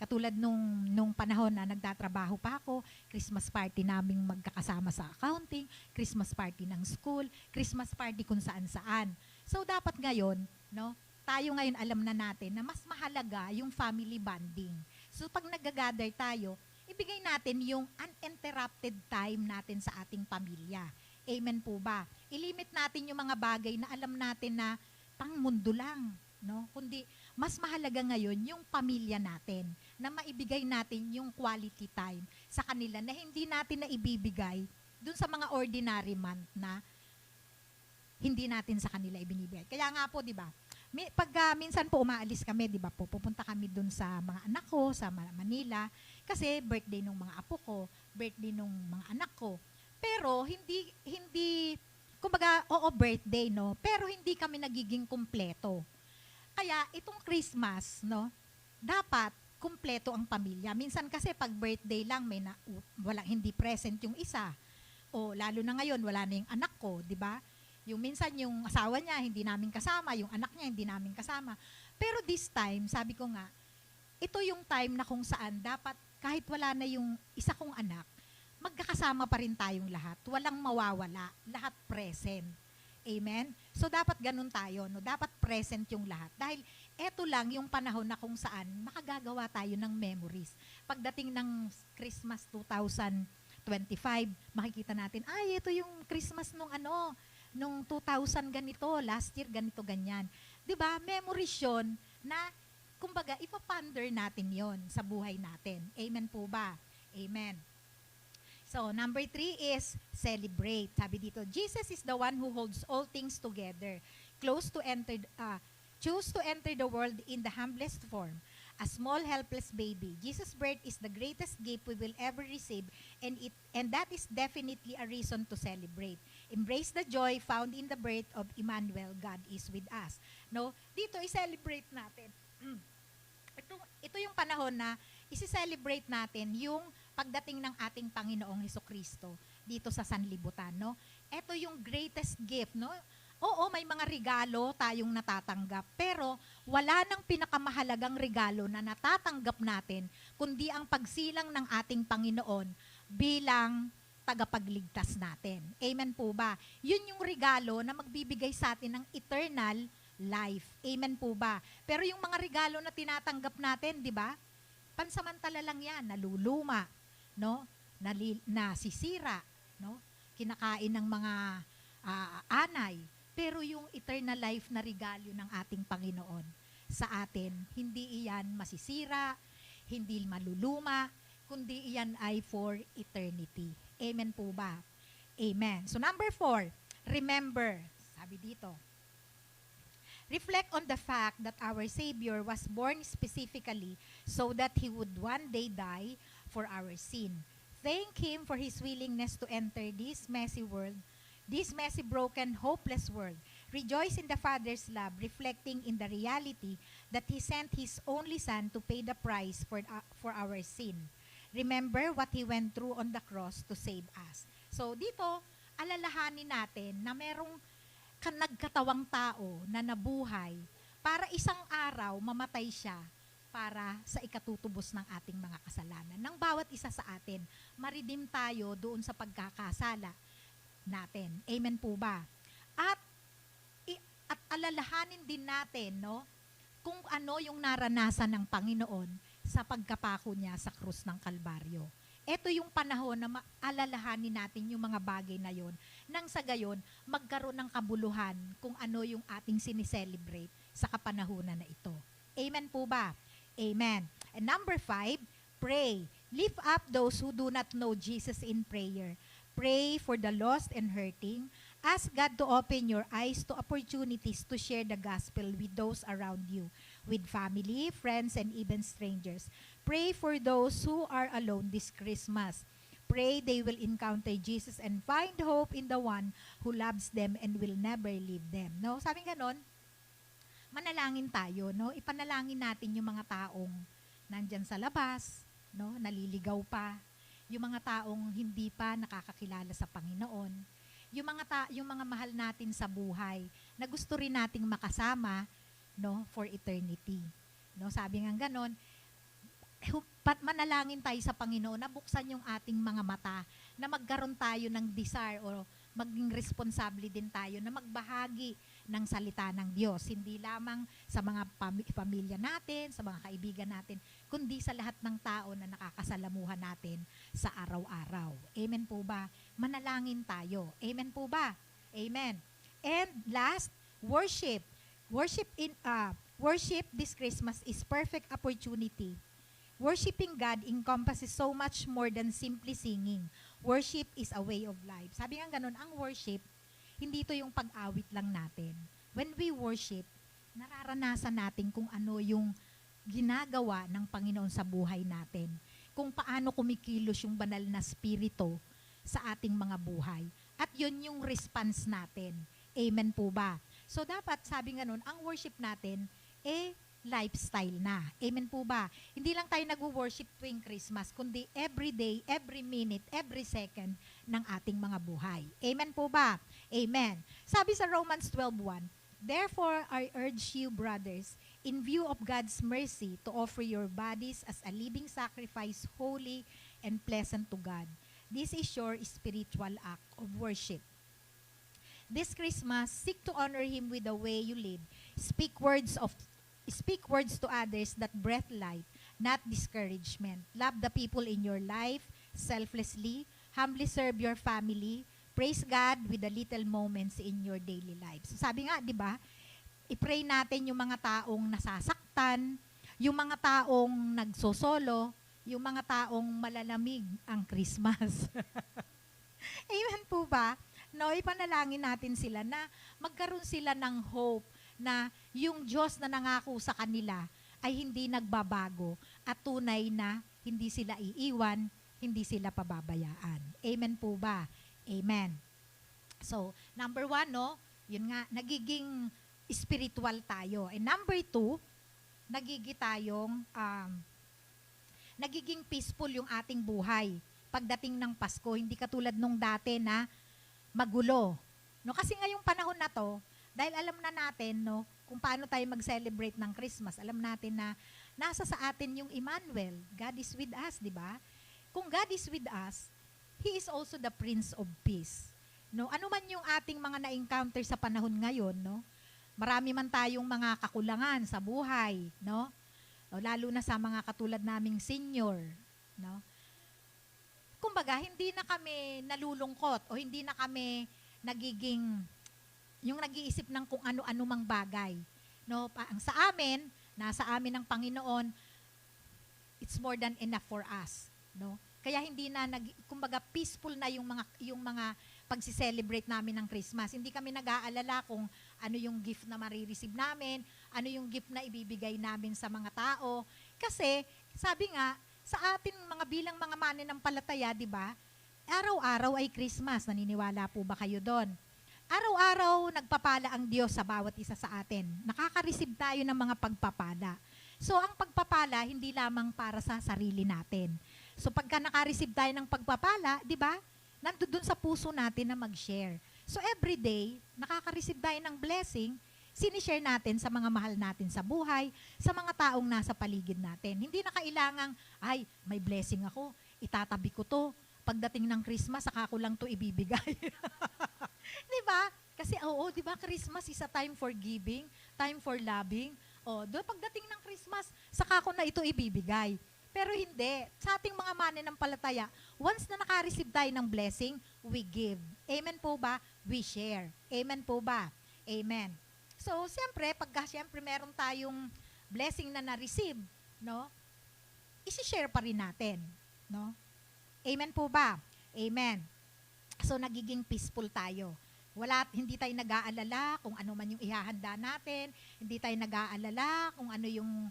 Katulad nung panahon na nagtatrabaho pa ako, Christmas party naming magkakasama sa accounting, Christmas party ng school, Christmas party kung saan-saan. So dapat ngayon, no, tayo ngayon alam na natin na mas mahalaga yung family bonding. So pag nag-gather tayo, ibigay natin yung uninterrupted time natin sa ating pamilya. Amen po ba? Ilimit natin yung mga bagay na alam natin na pangmundo lang, no? Kundi mas mahalaga ngayon yung pamilya natin, na maibigay natin yung quality time sa kanila na hindi natin na ibibigay dun sa mga ordinary month na hindi natin sa kanila ibinibigay. Kaya nga po, di ba? Pag minsan po umaalis kami, di ba po, pupunta kami dun sa mga anak ko, sa Manila, kasi birthday ng mga apo ko, birthday ng mga anak ko. Pero hindi, kumbaga, oo, birthday, no? Pero hindi kami nagiging kumpleto. Kaya itong Christmas, no, dapat kumpleto ang pamilya. Minsan kasi pag birthday lang, hindi present yung isa. O lalo na ngayon, wala na yung anak ko, di ba? Yung minsan yung asawa niya, hindi namin kasama, yung anak niya, hindi namin kasama. Pero this time, sabi ko nga, ito yung time na kung saan dapat kahit wala na yung isa kong anak, magkakasama pa rin tayong lahat. Walang mawawala, lahat present. Amen? So dapat ganun tayo, no? Dapat present yung lahat. Dahil eto lang yung panahon na kung saan makagagawa tayo ng memories. Pagdating ng Christmas 2025, makikita natin, ay, ito yung Christmas nung 2000 ganito, last year ganito, ganyan. 'Di ba? Memories yun na, kumbaga, ipaponder natin yon sa buhay natin. Amen po ba? Amen. So, number 3 is celebrate. Sabi dito, Jesus is the one who holds all things together. Choose to enter the world in the humblest form. A small helpless baby. Jesus' birth is the greatest gift we will ever receive, and that is definitely a reason to celebrate. Embrace the joy found in the birth of Emmanuel, God is with us. No, dito i-celebrate natin. Ito yung panahon na isi-celebrate natin yung pagdating ng ating Panginoong Hesukristo dito sa sanlibutan, no? Ito yung greatest gift, no? Oo, may mga regalo tayong natatanggap, pero wala nang pinakamahalagang regalo na natatanggap natin kundi ang pagsilang ng ating Panginoon bilang tagapagligtas natin. Amen po ba? Yun yung regalo na magbibigay sa atin ng eternal life. Amen po ba? Pero yung mga regalo na tinatanggap natin, di ba? pansamantala lang yan, naluluma, no? Nasisira, no? Kinakain ng mga anay. Pero yung eternal life na regalo ng ating Panginoon sa atin, hindi iyan masisira, hindi maluluma, kundi iyan ay for eternity. Amen po ba? Amen. So number 4, remember, sabi dito, reflect on the fact that our Savior was born specifically so that He would one day die for our sin. Thank Him for His willingness to enter this messy world, this messy, broken, hopeless world. Rejoice in the Father's love, reflecting in the reality that He sent His only Son to pay the price for our sin. Remember what He went through on the cross to save us. So dito, alalahanin natin na merong nagkatawang tao na nabuhay para isang araw mamatay siya para sa ikatutubos ng ating mga kasalanan. Ng bawat isa sa atin, maridim tayo doon sa pagkakasala natin. Amen po ba? At alalahanin din natin, no, kung ano yung naranasan ng Panginoon sa pagkapako niya sa krus ng Kalbaryo. Ito yung panahon na alalahanin natin yung mga bagay na yon. Nang sa gayon, magkaroon ng kabuluhan kung ano yung ating sineselebrate sa kapanahunan na ito. Amen po ba? Amen. And number 5, pray. Lift up those who do not know Jesus in prayer. Pray for the lost and hurting. Ask God to open your eyes to opportunities to share the gospel with those around you, with family, friends, and even strangers. Pray for those who are alone this Christmas. Pray they will encounter Jesus and find hope in the one who loves them and will never leave them. No? Sabi ganon, manalangin tayo, no? Ipanalangin natin yung mga taong nandyan sa labas, no? Naliligaw pa, yung mga taong hindi pa nakakakilala sa Panginoon, yung mga mahal natin sa buhay na gusto rin nating makasama, no, for eternity. No, sabi nga ganon, manalangin tayo sa Panginoon na buksan yung ating mga mata, na magkaroon tayo ng desire o maging responsable din tayo na magbahagi ng salita ng Diyos. Hindi lamang sa mga pamilya natin, sa mga kaibigan natin, kundi sa lahat ng tao na nakakasalamuhan natin sa araw-araw. Amen po ba? Manalangin tayo. Amen po ba? Amen. And last, worship. Worship this Christmas is perfect opportunity. Worshiping God encompasses so much more than simply singing. Worship is a way of life. Sabi nga ganun, ang worship, hindi ito yung pag-awit lang natin. When we worship, nararanasan natin kung ano yung ginagawa ng Panginoon sa buhay natin. Kung paano kumikilos yung banal na spirito sa ating mga buhay. At yun yung response natin. Amen po ba? So dapat, sabi nga nun, ang worship natin, lifestyle na. Amen po ba? Hindi lang tayo nag-worship tuwing Christmas, kundi every day, every minute, every second ng ating mga buhay. Amen po ba? Amen. Sabi sa Romans 12:1, therefore, I urge you, brothers, in view of God's mercy, to offer your bodies as a living sacrifice, holy and pleasant to God. This is your spiritual act of worship. This Christmas, seek to honor Him with the way you live. Speak words to others that breathe life, not discouragement. Love the people in your life selflessly. Humbly serve your family. Praise God with the little moments in your daily lives. So sabi nga, di ba, i-pray natin yung mga taong nasasaktan, yung mga taong nagsosolo, yung mga taong malalamig ang Christmas. Amen po ba? No, ipanalangin natin sila na magkaroon sila ng hope na yung Diyos na nangako sa kanila ay hindi nagbabago at tunay na hindi sila iiwan, hindi sila pababayaan. Amen po ba? Amen. So, number 1, no, yun nga, nagiging spiritual tayo. And number 2, nagiging peaceful yung ating buhay pagdating ng Pasko. Hindi katulad nung dati na magulo. No, kasi ngayong panahon na to, dahil alam na natin, no, kung paano tayo mag-celebrate ng Christmas, alam natin na nasa sa atin yung Emmanuel. God is with us, di ba? Kung God is with us, He is also the Prince of Peace. No, ano man yung ating mga na-encounter sa panahon ngayon, no? Marami man tayong mga kakulangan sa buhay, no? O, lalo na sa mga katulad naming senior, no? Kumbaga, hindi na kami nalulungkot o hindi na kami nagiging yung nag-iisip ng kung ano-ano mang bagay. No, ang sa amin, nasa amin ng Panginoon, it's more than enough for us, no? Kaya hindi na kumbaga peaceful na yung mga pagsi-celebrate namin ng Christmas. Hindi kami nag-aalala kung ano yung gift na marireceive namin, ano yung gift na ibibigay namin sa mga tao. Kasi sabi nga sa atin mga bilang mga mananampalataya, 'di ba? Araw-araw ay Christmas. Naniniwala po ba kayo doon? Araw-araw nagpapala ang Diyos sa bawat isa sa atin. Nakaka-receive tayo ng mga pagpapala. So, ang pagpapala, hindi lamang para sa sarili natin. So, pagka naka-receive tayo ng pagpapala, di ba? Nandun sa puso natin na mag-share. So, every day, nakaka-receive tayo ng blessing, sinishare natin sa mga mahal natin sa buhay, sa mga taong nasa paligid natin. Hindi na kailangang, ay, may blessing ako, itatabi ko to. Pagdating ng Christmas, saka ko lang to ibibigay. Di ba? Kasi, oo, di ba, Christmas is a time for giving, time for loving. O, doon pagdating ng Christmas, saka ko na ito ibibigay. Pero hindi. Sa ating mga mananampalataya, once na naka-receive tayo ng blessing, we give. Amen po ba? We share. Amen po ba? Amen. So, siyempre, pagka siyempre meron tayong blessing na na-receive, no? Isi-share pa rin natin, no? Amen po ba? Amen. So, nagiging peaceful tayo. Hindi tayo nag-aalala kung ano man yung ihahanda natin, hindi tayo nag-aalala kung ano yung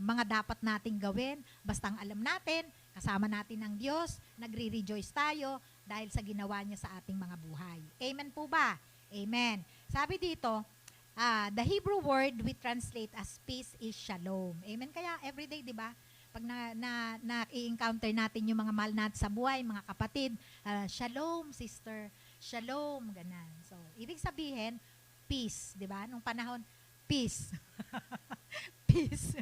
mga dapat nating gawin. Basta ang alam natin, kasama natin ng Diyos, nagre-rejoice tayo dahil sa ginawa niya sa ating mga buhay. Amen po ba? Amen. Sabi dito, the Hebrew word we translate as peace is shalom. Amen. Kaya everyday, di ba? Pag na-encounter natin yung mga mahal natin sa buhay, mga kapatid, shalom, sister, shalom, ganan. So, ibig sabihin, peace, di ba? Nung panahon, peace. Peace.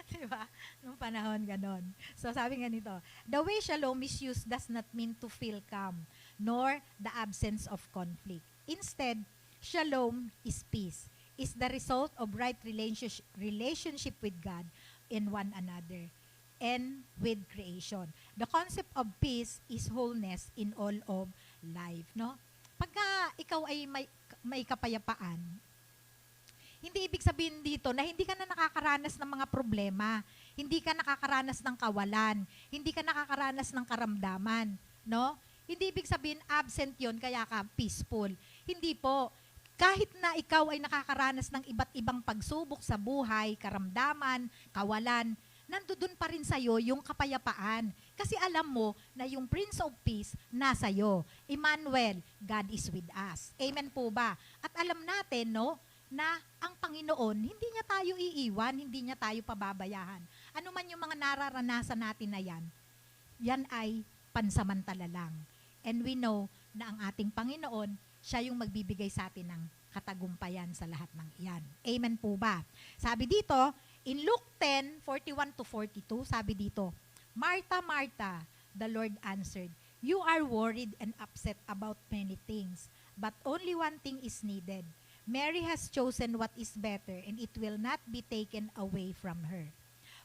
Di ba? Nung panahon, ganon. So, sabi nga nito, the way shalom is used does not mean to feel calm, nor the absence of conflict. Instead, shalom is peace, is the result of right relationship with God and one another, and with creation. The concept of peace is wholeness in all of life, no? Pagka ikaw ay may kapayapaan, hindi ibig sabihin dito na hindi ka na nakakaranas ng mga problema, hindi ka nakakaranas ng kawalan, hindi ka nakakaranas ng karamdaman, no? Hindi ibig sabihin absent 'yon kaya ka peaceful. Hindi po. Kahit na ikaw ay nakakaranas ng iba't ibang pagsubok sa buhay, karamdaman, kawalan, nandoon pa rin sa'yo yung kapayapaan. Kasi alam mo na yung Prince of Peace nasa iyo. Emmanuel, God is with us. Amen po ba? At alam natin, no, na ang Panginoon, hindi niya tayo iiwan, hindi niya tayo pababayahan. Ano man yung mga nararanasan natin na yan ay pansamantala lang. And we know na ang ating Panginoon, siya yung magbibigay sa atin ng katagumpayan sa lahat ng iyan. Amen po ba? Sabi dito, in Luke 10:41-42, sabi dito, Martha, Martha, the Lord answered, you are worried and upset about many things, but only one thing is needed. Mary has chosen what is better, and it will not be taken away from her.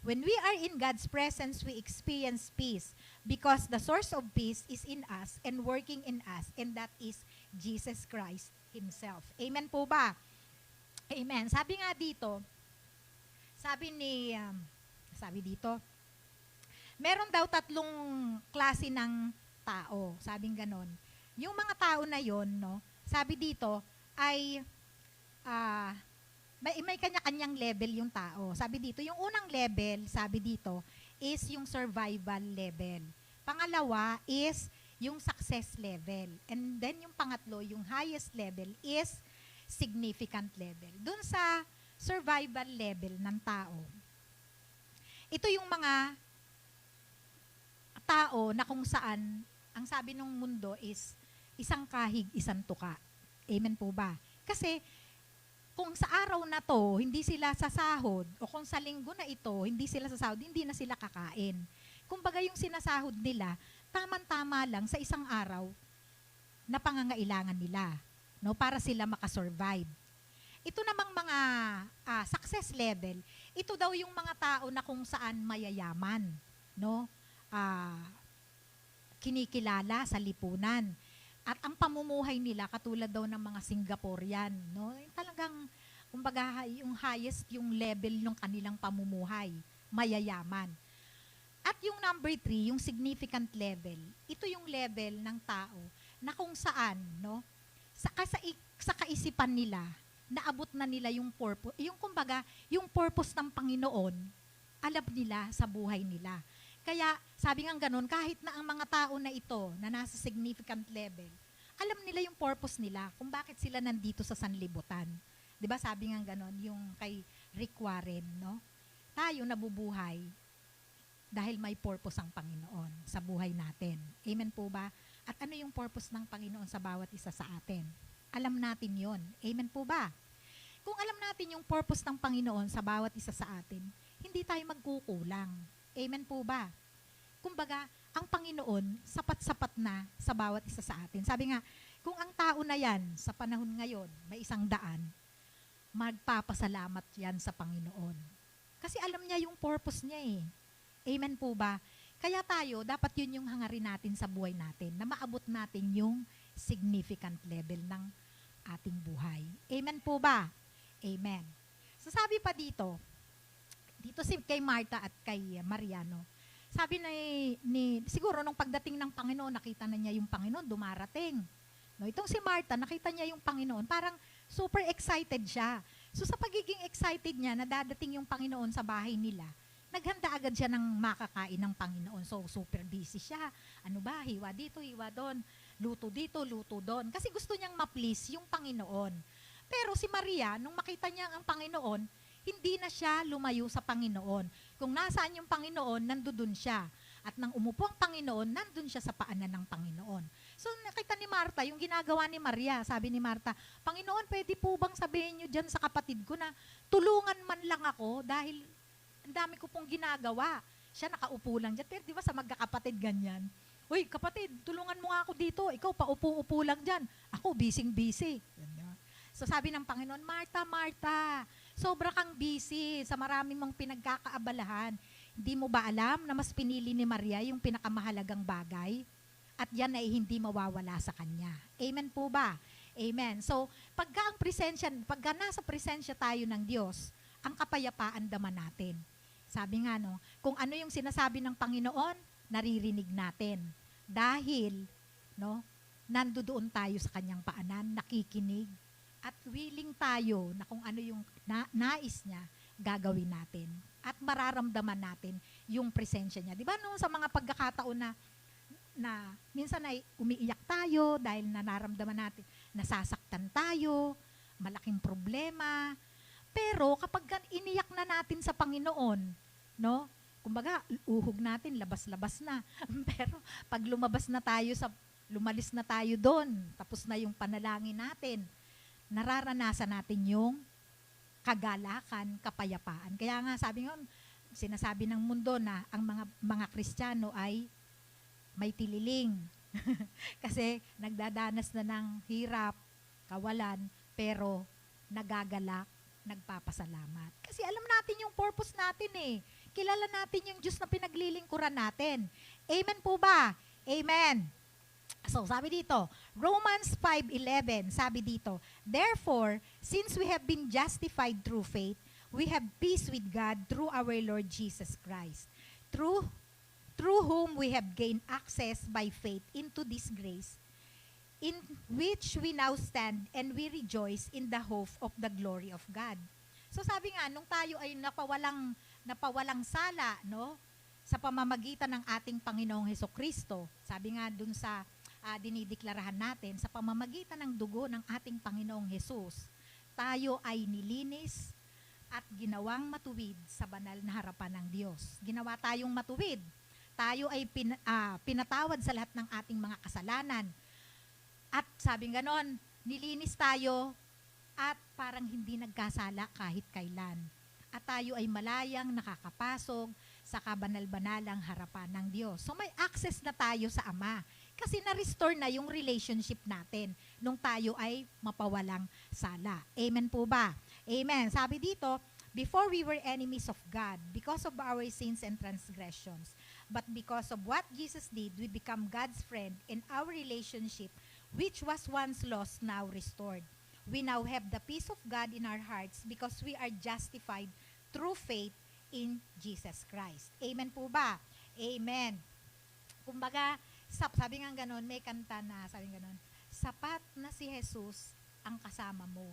When we are in God's presence, we experience peace because the source of peace is in us and working in us, and that is Jesus Christ Himself. Amen po ba? Amen. Sabi nga dito, sabi dito, meron daw 3 klase ng tao, sabing ganon. Yung mga tao na yon, no, sabi dito, ay may kanya-kanyang level yung tao. Sabi dito, yung unang level, sabi dito, is yung survival level. Pangalawa is yung success level. And then yung pangatlo, yung highest level is significant level. Doon sa survival level ng tao, ito yung mga tao na kung saan, ang sabi ng mundo is, isang kahig, isang tuka. Amen po ba? Kasi, kung sa araw na to, hindi sila sasahod, o kung sa linggo na ito, hindi sila sasahod, hindi na sila kakain. Kumbaga yung sinasahod nila, tamang-tama lang sa isang araw na pangangailangan nila, no, para sila makasurvive. Ito namang mga success level, ito daw yung mga tao na kung saan mayayaman, no? Ah, kinikilala sa lipunan. At ang pamumuhay nila katulad daw ng mga Singaporean, no? Yung talagang kumbaga yung highest yung level ng kanilang pamumuhay, mayayaman. At yung number 3, yung significant level, ito yung level ng tao na kung saan, no? Sa kaisipan nila, naabot na nila yung purpose, yung kumbaga, yung purpose ng Panginoon, alam nila sa buhay nila. Kaya, sabi nga ganun, kahit na ang mga tao na ito, na nasa significant level, alam nila yung purpose nila, kung bakit sila nandito sa sanlibutan. 'Di ba sabi nga ganun, yung kay Rick Warren, no? Tayo nabubuhay dahil may purpose ang Panginoon sa buhay natin. Amen po ba? At ano yung purpose ng Panginoon sa bawat isa sa atin? Alam natin yon. Amen po ba? Kung alam natin yung purpose ng Panginoon sa bawat isa sa atin, hindi tayo magkukulang. Amen po ba? Kumbaga, ang Panginoon, sapat-sapat na sa bawat isa sa atin. Sabi nga, kung ang tao na yan, sa panahon ngayon, may 100, magpapasalamat yan sa Panginoon. Kasi alam niya yung purpose niya eh. Amen po ba? Kaya tayo, dapat yun yung hangarin natin sa buhay natin, na maabot natin yung significant level ng ating buhay. Amen po ba? Amen. So sabi pa dito si kay Martha at kay Mariano, sabi siguro nung pagdating ng Panginoon, nakita na niya yung Panginoon, dumarating. No, itong si Martha, nakita niya yung Panginoon, parang super excited siya. So sa pagiging excited niya na dadating yung Panginoon sa bahay nila, naghanda agad siya ng makakain ng Panginoon. So super busy siya. Ano ba, hiwa dito, hiwa doon, luto dito, luto doon. Kasi gusto niyang ma-please yung Panginoon. Pero si Maria, nung makita niya ang Panginoon, hindi na siya lumayo sa Panginoon. Kung nasaan yung Panginoon, nandoon siya. At nang umupo ang Panginoon, nandun siya sa paanan ng Panginoon. So nakita ni Martha, yung ginagawa ni Maria, sabi ni Martha, Panginoon, pwede po bang sabihin niyo dyan sa kapatid ko na tulungan man lang ako dahil ang dami ko pong ginagawa. Siya nakaupo lang dyan. Pero di ba sa magkakapatid ganyan? Uy, kapatid, tulungan mo nga ako dito. Ikaw paupo-upo lang dyan. Ako, busy-busy. So sabi ng Panginoon, Martha, Martha, sobra kang busy sa marami mong pinagkakaabalahan. Hindi mo ba alam na mas pinili ni Maria yung pinakamahalagang bagay? At yan ay hindi mawawala sa kanya. Amen po ba? Amen. So, pagka nasa presensya tayo ng Diyos, ang kapayapaan daman natin. Sabi nga, no, kung ano yung sinasabi ng Panginoon, naririnig natin. Dahil, no, nandoon tayo sa kanyang paanan, nakikinig, at willing tayo na kung ano yung nais niya, gagawin natin. At mararamdaman natin yung presensya niya. Di ba no, sa mga pagkakataon na minsan ay umiiyak tayo dahil nararamdaman natin, nasasaktan tayo, malaking problema. Pero kapag iniyak na natin sa Panginoon, no, kumbaga uhog natin, labas-labas na. Pero pag lumalis na tayo doon, tapos na yung panalangin natin, nararanasan natin yung kagalakan, kapayapaan. Kaya nga sabi nga, sinasabi ng mundo na ang mga Kristiyano ay may tililing. Kasi nagdadanas na ng hirap, kawalan, pero nagagalak, nagpapasalamat. Kasi alam natin yung purpose natin eh. Kilala natin yung Diyos na pinaglilingkuran natin. Amen po ba? Amen. So, sabi dito, Romans 5:11, sabi dito, therefore, since we have been justified through faith, we have peace with God through our Lord Jesus Christ, through whom we have gained access by faith into this grace, in which we now stand and we rejoice in the hope of the glory of God. So sabi nga, nung tayo ay napawalang sala, no, sa pamamagitan ng ating Panginoong Hesukristo, sabi nga dun sa dinideklarahan natin, sa pamamagitan ng dugo ng ating Panginoong Hesus, tayo ay nilinis at ginawang matuwid sa banal na harapan ng Diyos. Ginawa tayong matuwid. Tayo ay pinatawad sa lahat ng ating mga kasalanan. At sabi ganon, nilinis tayo at parang hindi nagkasala kahit kailan. At tayo ay malayang nakakapasok sa kabanal-banalang harapan ng Diyos. So may access na tayo sa Ama. kasi na-restore na yung relationship natin nung tayo ay mapawalang sala. Amen po ba? Amen. Sabi dito, before we were enemies of God because of our sins and transgressions. But because of what Jesus did, we become God's friend, and our relationship, which was once lost, now restored. We now have the peace of God in our hearts because we are justified through faith in Jesus Christ. Amen po ba? Amen. Kumbaga, sabi nga ganun, may kanta na, sabi nga ganun, sapat na si Jesus ang kasama mo.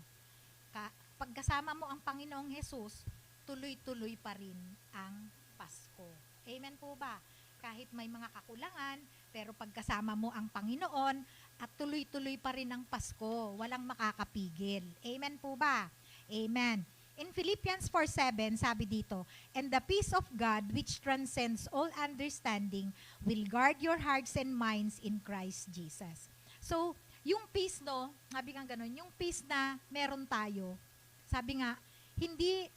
Pag kasama mo ang Panginoong Jesus, tuloy-tuloy pa rin ang Pasko. Amen po ba? Kahit may mga kakulangan, pero pag kasama mo ang Panginoon, at tuloy-tuloy pa rin ang Pasko, walang makakapigil. Amen po ba? Amen. In Philippians 4:7, sabi dito, and the peace of God, which transcends all understanding, will guard your hearts and minds in Christ Jesus. So, yung peace, no, sabi nga ganun, yung peace na meron tayo, sabi nga, hindi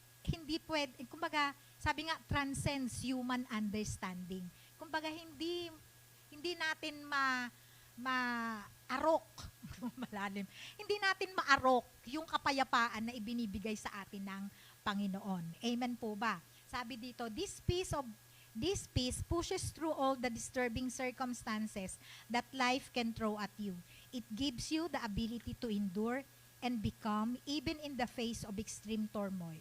pwede, kumbaga, sabi nga, transcends human understanding. Kumbaga, hindi natin maarok, malalim, hindi natin maarok yung kapayapaan na ibinibigay sa atin ng Panginoon. Amen po ba? Sabi dito, this peace pushes through all the disturbing circumstances that life can throw at you. It gives you the ability to endure and become, even in the face of extreme turmoil.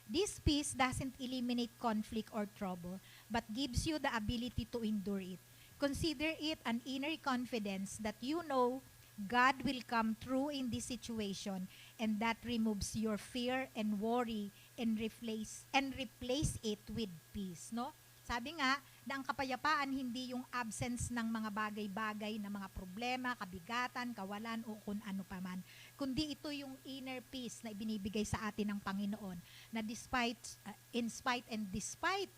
This peace doesn't eliminate conflict or trouble, but gives you the ability to endure it. Consider it an inner confidence that you know God will come through in this situation, and that removes your fear and worry and replace it with peace, no? Sabi nga, na ang kapayapaan hindi yung absence ng mga bagay-bagay na mga problema, kabigatan, kawalan o kung ano pa man, kundi ito yung inner peace na ibinibigay sa atin ng Panginoon, na in spite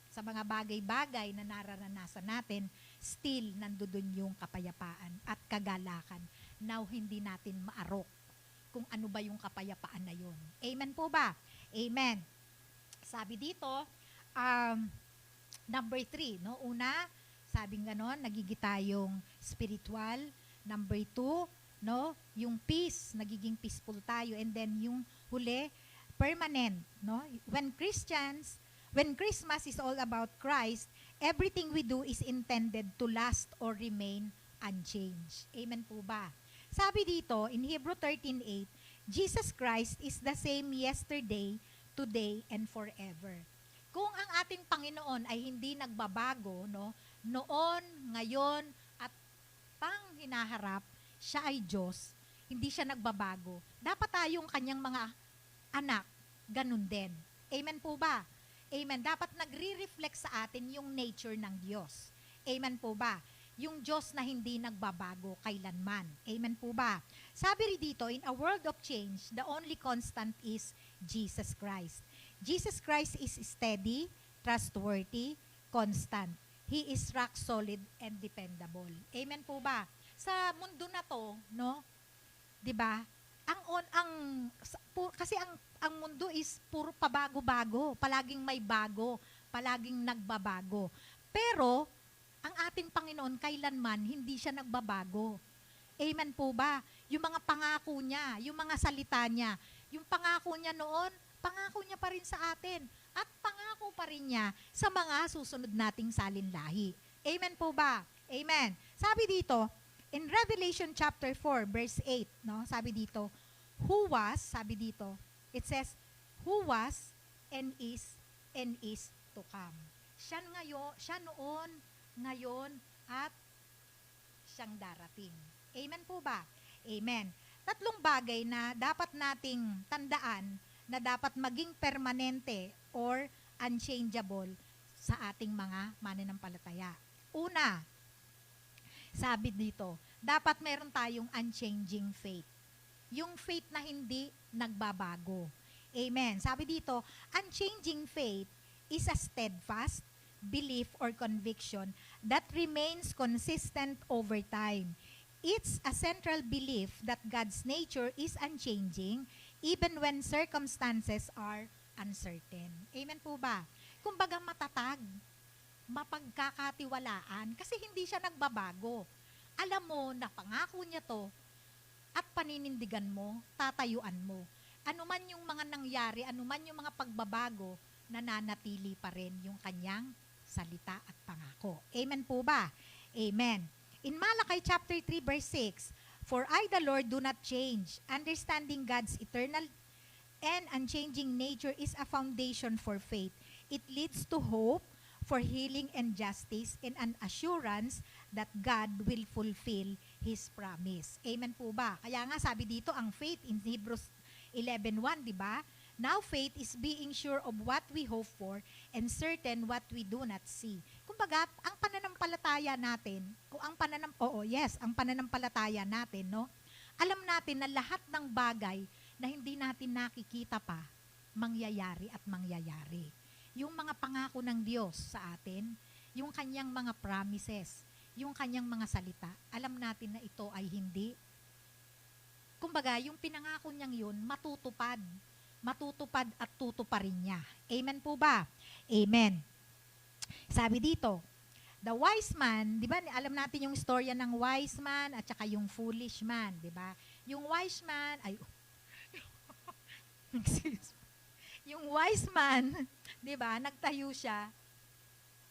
sa mga bagay-bagay na nararanasan natin, still nandoon yung kapayapaan at kagalakan na hindi natin maarok kung ano ba yung kapayapaan na yun. Amen po ba? Amen. Sabi dito, number 3, no? Una, sabing ganon, nagiging tayong spiritual. Number 2, no? Yung peace, nagiging peaceful tayo. And then yung huli, permanent, no? When Christmas is all about Christ, everything we do is intended to last or remain unchanged. Amen po ba? Sabi dito, in Hebrew 13:8, Jesus Christ is the same yesterday, today, and forever. Kung ang ating Panginoon ay hindi nagbabago, no, noon, ngayon, at pang hinaharap, siya ay Diyos, hindi siya nagbabago. Dapat tayong kanyang mga anak, ganun din. Amen po ba? Amen. Dapat nagre-reflect sa atin yung nature ng Diyos. Amen po ba? Yung Diyos na hindi nagbabago kailanman. Amen po ba? Sabi rin dito, in a world of change, the only constant is Jesus Christ. Jesus Christ is steady, trustworthy, constant. He is rock solid and dependable. Amen po ba? Sa mundo na to, no? 'Di ba? Kasi ang mundo is puro pabago-bago, palaging may bago, palaging nagbabago. Pero ang ating Panginoon kailanman hindi siya nagbabago. Amen po ba? Yung mga pangako niya, yung mga salita niya, yung pangako niya noon, pangako niya pa rin sa atin at pangako pa rin niya sa mga susunod nating salinlahi. Amen po ba? Amen. Sabi dito, in Revelation chapter 4 verse 8, no? Sabi dito, sabi dito, it says, who was and is to come. Siya noon, ngayon, at siyang darating. Amen po ba? Amen. 3 bagay na dapat nating tandaan na dapat maging permanente or unchangeable sa ating mga mananampalataya. Una, sabi dito, dapat meron tayong unchanging faith. Yung faith na hindi nagbabago. Amen. Sabi dito, unchanging faith is a steadfast belief or conviction that remains consistent over time. It's a central belief that God's nature is unchanging even when circumstances are uncertain. Amen po ba? Kumbaga matatag, mapagkakatiwalaan, kasi hindi siya nagbabago. alam mo na pangako niya to, at paninindigan mo, tatayuan mo. Ano man yung mga nangyari, ano man yung mga pagbabago, nananatili pa rin yung kanyang salita at pangako. Amen po ba? Amen. In Malachi chapter 3 verse 6, "For I, the Lord, do not change. Understanding God's eternal and unchanging nature is a foundation for faith. It leads to hope for healing and justice and an assurance that God will fulfill His promise." Amen po ba? Kaya nga sabi dito, ang faith in Hebrews 11:1, di ba? Now faith is being sure of what we hope for and certain what we do not see. Kumbaga, ang pananampalataya natin, ang pananampalataya natin, no? Alam natin na lahat ng bagay na hindi natin nakikita pa, mangyayari at mangyayari. Yung mga pangako ng Diyos sa atin, yung kanyang mga promises, yung kanyang mga salita, alam natin na ito ay hindi. Kumbaga, yung pinangako niyang yun, matutupad at tutuparin niya. Amen po ba? Amen. Sabi dito, the wise man, di ba, alam natin yung storya ng wise man at saka yung foolish man, di ba? Yung wise man, yung wise man, di ba, nagtayo siya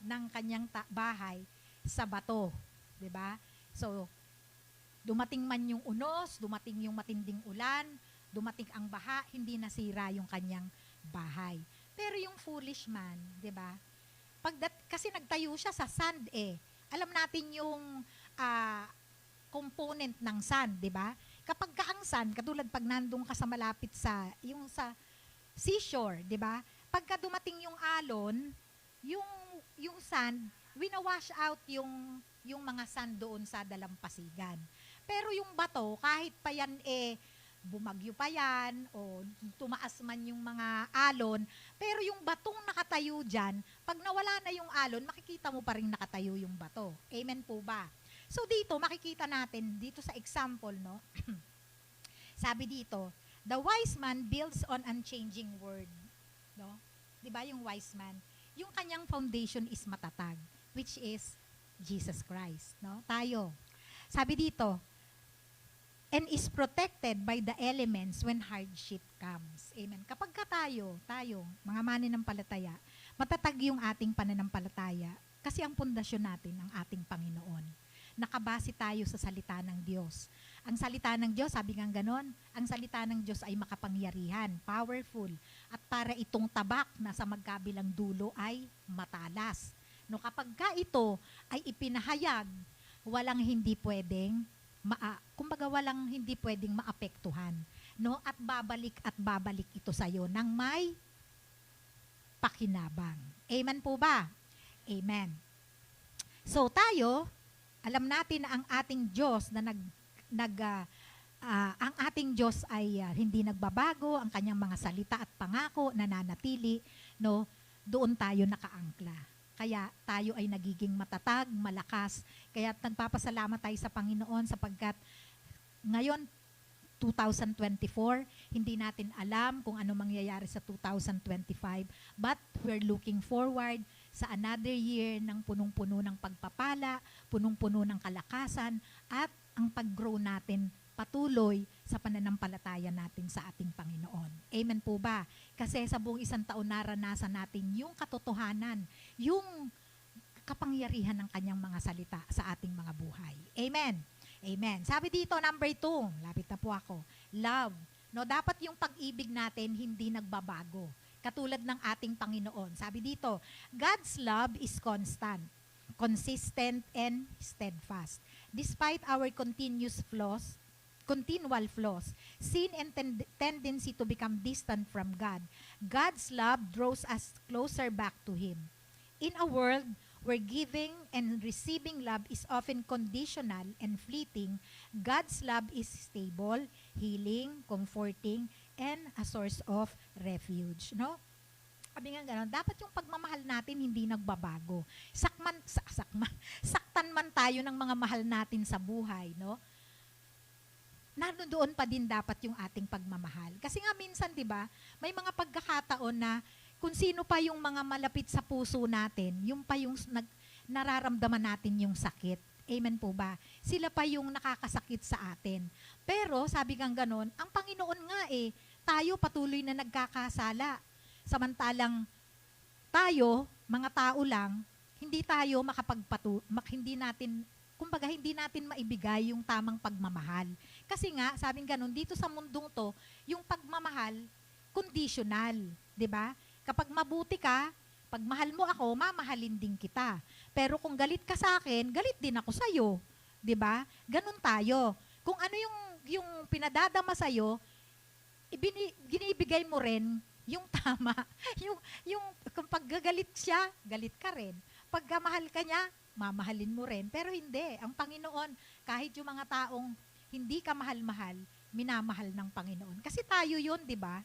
ng kanyang bahay sa bato, di ba? So, dumating man yung unos, dumating yung matinding ulan, dumating ang baha, hindi nasira yung kanyang bahay. Pero yung foolish man, 'di ba? Kasi nagtayo siya sa sand eh. Alam natin yung component ng sand, 'di ba? Kapag ka ang sand, katulad pag nandun ka sa malapit sa seashore, 'di ba? Pagka dumating yung alon, yung sand, winawash out yung mga sand doon sa dalampasigan. Pero yung bato, kahit pa yan bumagyo pa yan, o tumaas man yung mga alon, pero yung batong nakatayo dyan, pag nawala na yung alon, makikita mo pa rin nakatayo yung bato. Amen po ba? So dito, makikita natin, dito sa example, no? Sabi dito, the wise man builds on unchanging word. No? Diba yung wise man? Yung kanyang foundation is matatag, which is Jesus Christ. No? Tayo. Sabi dito, and is protected by the elements when hardship comes. Amen. Kapag tayo, mga mananampalataya, matatag yung ating pananampalataya kasi ang pundasyon natin ang ating Panginoon. Nakabase tayo sa salita ng Diyos. Ang salita ng Diyos, sabi nga ganon, ang salita ng Diyos ay makapangyarihan, powerful, at para itong tabak na sa magkabilang dulo ay matalas. No, kapag ka ito ay ipinahayag, walang hindi pwedeng walang hindi pwedeng maapektuhan, no? At babalik ito sa iyo nang may pakinabang. Amen po ba? Amen. So tayo, alam natin na ang ating Diyos na ang ating Diyos ay hindi nagbabago, ang kanyang mga salita at pangako nananatili, no? Doon tayo nakaangkla. Kaya tayo ay nagiging matatag, malakas. Kaya nagpapasalamat tayo sa Panginoon sapagkat ngayon, 2024, hindi natin alam kung ano mangyayari sa 2025. But we're looking forward sa another year ng punong-puno ng pagpapala, punong-puno ng kalakasan, at ang pag-grow natin patuloy sa pananampalataya natin sa ating Panginoon. Amen po ba? Kasi sa buong isang taon naranasan natin yung katotohanan, yung kapangyarihan ng kanyang mga salita sa ating mga buhay. Amen. Amen. Sabi dito, number 2, lapit na po ako, love. No, dapat yung pag-ibig natin hindi nagbabago. Katulad ng ating Panginoon. Sabi dito, God's love is constant, consistent, and steadfast. Despite our continual flaws, sin and tendency to become distant from God, God's love draws us closer back to Him. In a world where giving and receiving love is often conditional and fleeting, God's love is stable, healing, comforting, and a source of refuge. No? Sabi nga gano'n, dapat yung pagmamahal natin hindi nagbabago. Saktan man tayo ng mga mahal natin sa buhay, no? Nandoon pa din dapat yung ating pagmamahal. Kasi nga minsan, 'di ba, may mga pagkakataon na kung sino pa yung mga malapit sa puso natin, yung pa yung nararamdaman natin yung sakit. Amen po ba? Sila pa yung nakakasakit sa atin. Pero sabi kang ganon, ang Panginoon nga tayo patuloy na nagkakasala. Samantalang tayo, mga tao lang, hindi tayo hindi natin maibigay yung tamang pagmamahal. Kasi nga, sabing ganun, dito sa mundong to, yung pagmamahal, conditional, di ba? Kapag mabuti ka, pag mahal mo ako, mamahalin din kita. Pero kung galit ka sa akin, galit din ako sa'yo. Di ba? Ganun tayo. Kung ano yung pinadadama sa'yo, ginibigay mo rin yung tama. yung kung paggagalit siya, galit ka rin. Pagka mahal ka niya, mamahalin mo rin. Pero hindi. Ang Panginoon, kahit yung mga taong hindi ka mahal-mahal, minamahal ng Panginoon. Kasi tayo yun, di ba?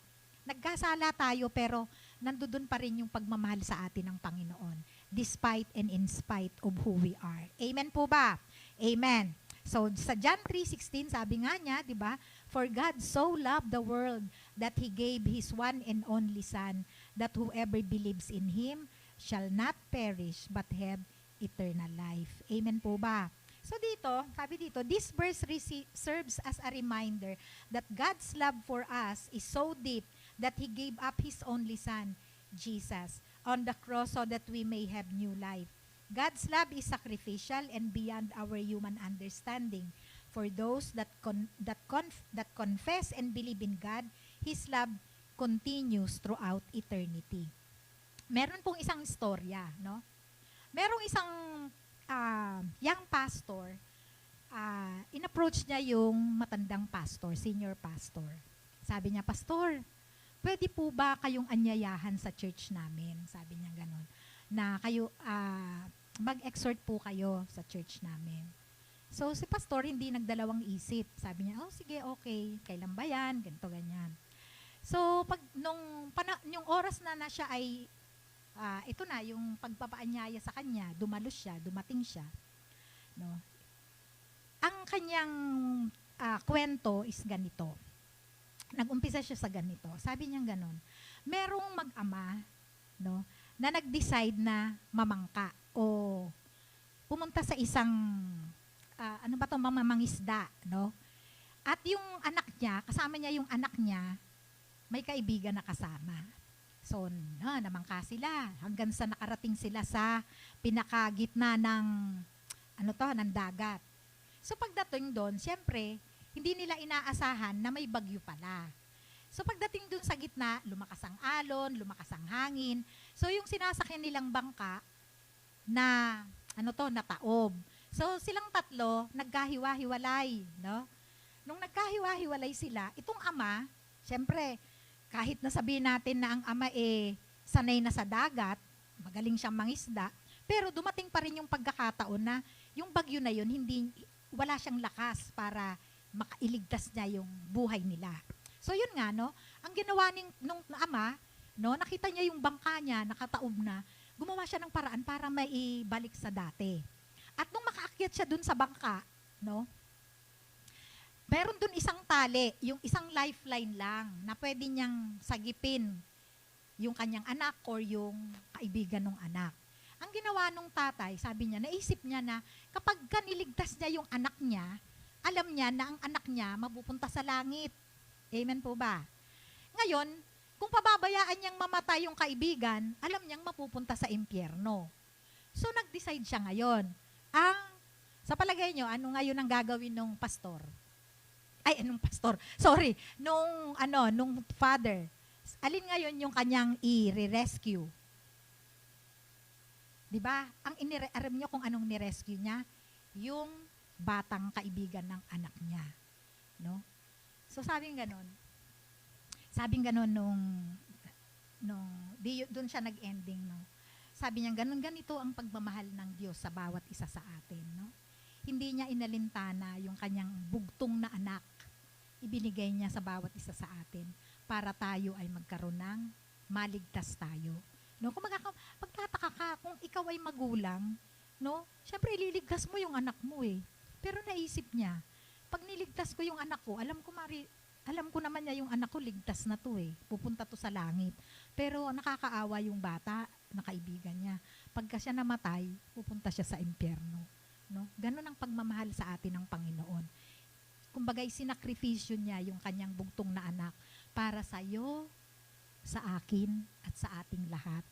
Nagkasala tayo, pero nandoon pa rin yung pagmamahal sa atin ng Panginoon. Despite and in spite of who we are. Amen po ba? Amen. So, sa John 3:16, sabi nga niya, di ba? For God so loved the world that He gave His one and only Son, that whoever believes in Him shall not perish, but have eternal life. Amen po ba? So dito, sabi dito, this verse serves as a reminder that God's love for us is so deep that He gave up His only Son, Jesus, on the cross so that we may have new life. God's love is sacrificial and beyond our human understanding. For those that confess and believe in God, His love continues throughout eternity. Meron pong isang istorya, no? Merong isang young pastor, in-approach niya yung matandang pastor, senior pastor. Sabi niya, Pastor, pwede po ba kayong anyayahan sa church namin? Sabi niya ganon. Na kayo, mag-exhort po kayo sa church namin. So, si pastor hindi nagdalawang isip. Sabi niya, oh sige, okay. Kailan ba yan? Ganito, ganyan. So, yung oras na siya ay, ito na, yung pagpapaanyaya sa kanya, dumating siya. No? Ang kanyang kwento is ganito. Nag-umpisa siya sa ganito. Sabi niya ganon, merong mag-ama, no, na nag-decide na mamangka o pumunta sa isang mamamangisda, no? At yung anak niya, kasama niya yung anak niya, may kaibigan na kasama. So, namangka sila hanggang sa nakarating sila sa pinakagitna ng ng dagat. So pagdating doon, siyempre, hindi nila inaasahan na may bagyo pala. So pagdating doon sa gitna, lumakas ang alon, lumakas ang hangin. So yung sinasakyan nilang bangka na nataob. So silang tatlo nagkahiwa-hiwalay, no? Nung nagkahiwa-hiwalay sila, itong ama, siyempre, kahit nasabihin natin na ang ama sanay na sa dagat, magaling siyang mangisda, pero dumating pa rin yung pagkakataon na yung bagyo na yun, wala siyang lakas para makailigtas niya yung buhay nila. So yun nga, no? Ang ginawa nung ama, no, nakita niya yung bangka niya, nakataob na, gumawa siya ng paraan para maibalik sa dati. At nung makaakyat siya dun sa bangka, no, meron dun isang tali, yung isang lifeline lang, na pwede niyang sagipin yung kanyang anak or yung kaibigan ng anak. Ang ginawa nung tatay, sabi niya, naisip niya na kapag niligtas niya yung anak niya, alam niya na ang anak niya mapupunta sa langit. Amen po ba? Ngayon, kung pababayaan niyang mamatay yung kaibigan, alam niyang mapupunta sa impyerno. So, nag-decide siya ngayon. Sa palagay niyo, ano ngayon ang gagawin ng pastor? Nung father. Alin ngayon yung kanyang i-rescue? Diba? Alam niyo kung anong ni-rescue niya? Yung batang kaibigan ng anak niya. No? So sabing ganon doon siya nag-ending, no? Sabi niya ganito ang pagmamahal ng Diyos sa bawat isa sa atin, no? Hindi niya inalintana yung kanyang bugtong na anak. Ibinigay niya sa bawat isa sa atin para tayo ay magkaroon ng maligtas tayo. No, kung pagtataka ka kung ikaw ay magulang, no? Syempre ililigtas mo yung anak mo Pero naisip niya, pag niligtas ko yung anak ko, alam ko naman niya yung anak ko ligtas na to Pupunta to sa langit. Pero nakakaawa yung bata na kaibigan niya. Pagka siya namatay, pupunta siya sa impyerno. No? Ganun ang pagmamahal sa atin ng Panginoon. Kumbaga'y sinakripisyo niya yung kanyang bugtong na anak para sa iyo, sa akin, at sa ating lahat.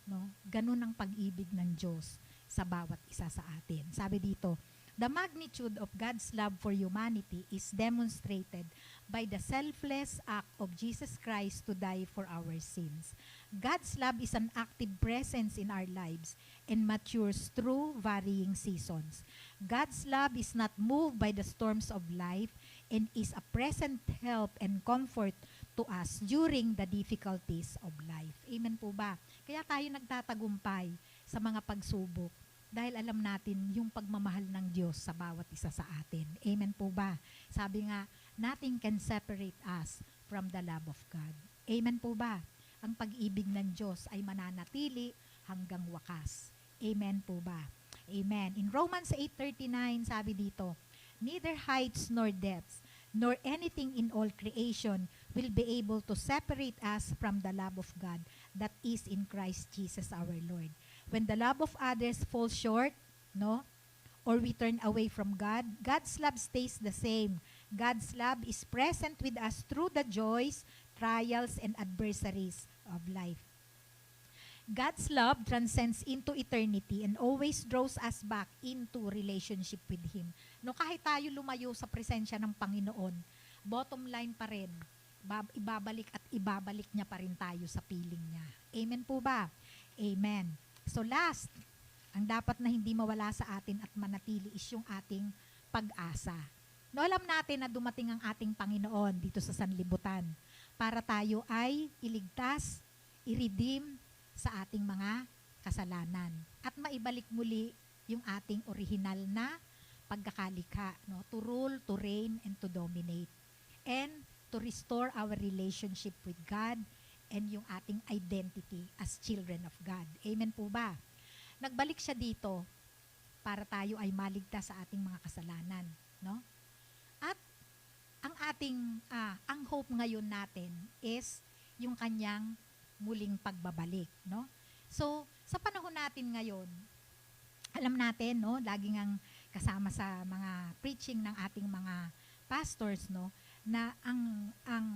No? Ganun ang pag-ibig ng Diyos sa bawat isa sa atin. Sabi dito, the magnitude of God's love for humanity is demonstrated by the selfless act of Jesus Christ to die for our sins. God's love is an active presence in our lives and matures through varying seasons. God's love is not moved by the storms of life and is a present help and comfort to us during the difficulties of life. Amen po ba? Kaya tayo nagtatagumpay sa mga pagsubok dahil alam natin yung pagmamahal ng Diyos sa bawat isa sa atin. Amen po ba? Sabi nga, nothing can separate us from the love of God. Amen po ba? Ang pag-ibig ng Diyos ay mananatili hanggang wakas. Amen po ba? Amen. In Romans 8:39, sabi dito, neither heights nor depths, nor anything in all creation will be able to separate us from the love of God that is in Christ Jesus our Lord. When the love of others falls short, no, or we turn away from God, God's love stays the same. God's love is present with us through the joys, trials, and adversaries of life. God's love transcends into eternity and always draws us back into relationship with Him. No, kahit tayo lumayo sa presensya ng Panginoon, bottom line pa rin, ibabalik at ibabalik niya pa rin tayo sa piling niya. Amen po ba? Amen. So last, ang dapat na hindi mawala sa atin at manatili is yung ating pag-asa. No, alam natin na dumating ang ating Panginoon dito sa sanlibutan para tayo ay iligtas, i-redeem sa ating mga kasalanan at maibalik muli yung ating original na pagkakalikha, no? To rule, to reign, and to dominate. And to restore our relationship with God and yung ating identity as children of God. Amen po ba? Nagbalik siya dito para tayo ay maligtas sa ating mga kasalanan, no? At ang hope ngayon natin is yung kanyang muling pagbabalik, no? So, sa panahon natin ngayon, alam natin, no, laging ang kasama sa mga preaching ng ating mga pastors, no, na ang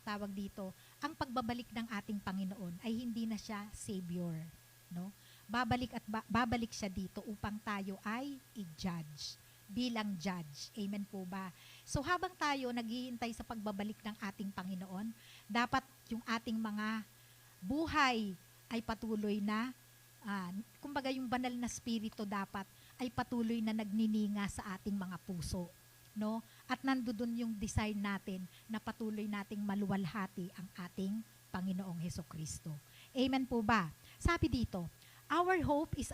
tawag dito, ang pagbabalik ng ating Panginoon ay hindi na siya savior, no? Babalik siya dito upang tayo ay i-judge bilang judge. Amen po ba? So habang tayo naghihintay sa pagbabalik ng ating Panginoon, dapat yung ating mga buhay ay patuloy na kumbaga yung banal na spirito dapat ay patuloy na nagnininga sa ating mga puso, no? At nandoon yung desire natin na patuloy nating maluwalhati ang ating Panginoong Hesukristo. Amen po ba? Sabi dito, our hope is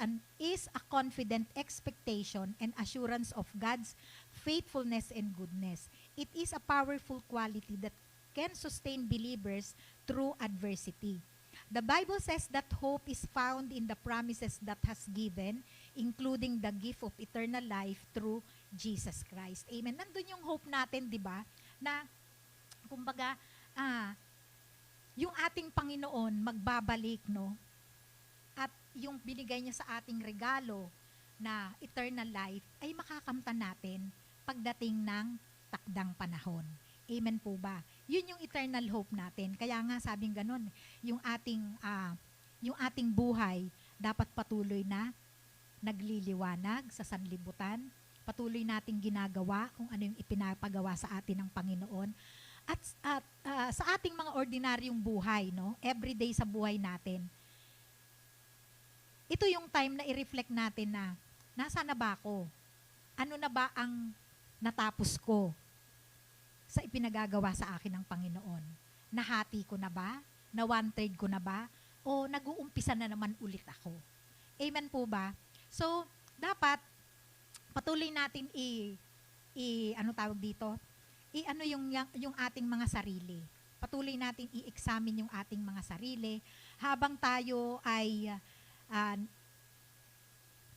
a confident expectation and assurance of God's faithfulness and goodness. It is a powerful quality that can sustain believers through adversity. The Bible says that hope is found in the promises that has given, including the gift of eternal life through Jesus Christ. Amen. Nandun yung hope natin, di ba? Na, kumbaga, yung ating Panginoon magbabalik, no? At yung binigay niya sa ating regalo na eternal life ay makakamtan natin pagdating ng takdang panahon. Amen po ba? Yun yung eternal hope natin. Kaya nga sabing ganun, yung ating buhay dapat patuloy na nagliliwanag sa sanlibutan, patuloy nating ginagawa kung ano yung ipinapagawa sa atin ng Panginoon. At sa ating mga ordinaryong buhay, no? Everyday sa buhay natin, ito yung time na i-reflect natin na, nasaan na ba ako? Ano na ba ang natapos ko sa ipinagagawa sa akin ng Panginoon? Nahati ko na ba? Na 1/3 ko na ba? O nag-uumpisa na naman ulit ako? Amen po ba? So, dapat patuloy natin yung ating mga sarili. Patuloy natin i-examine yung ating mga sarili habang tayo ay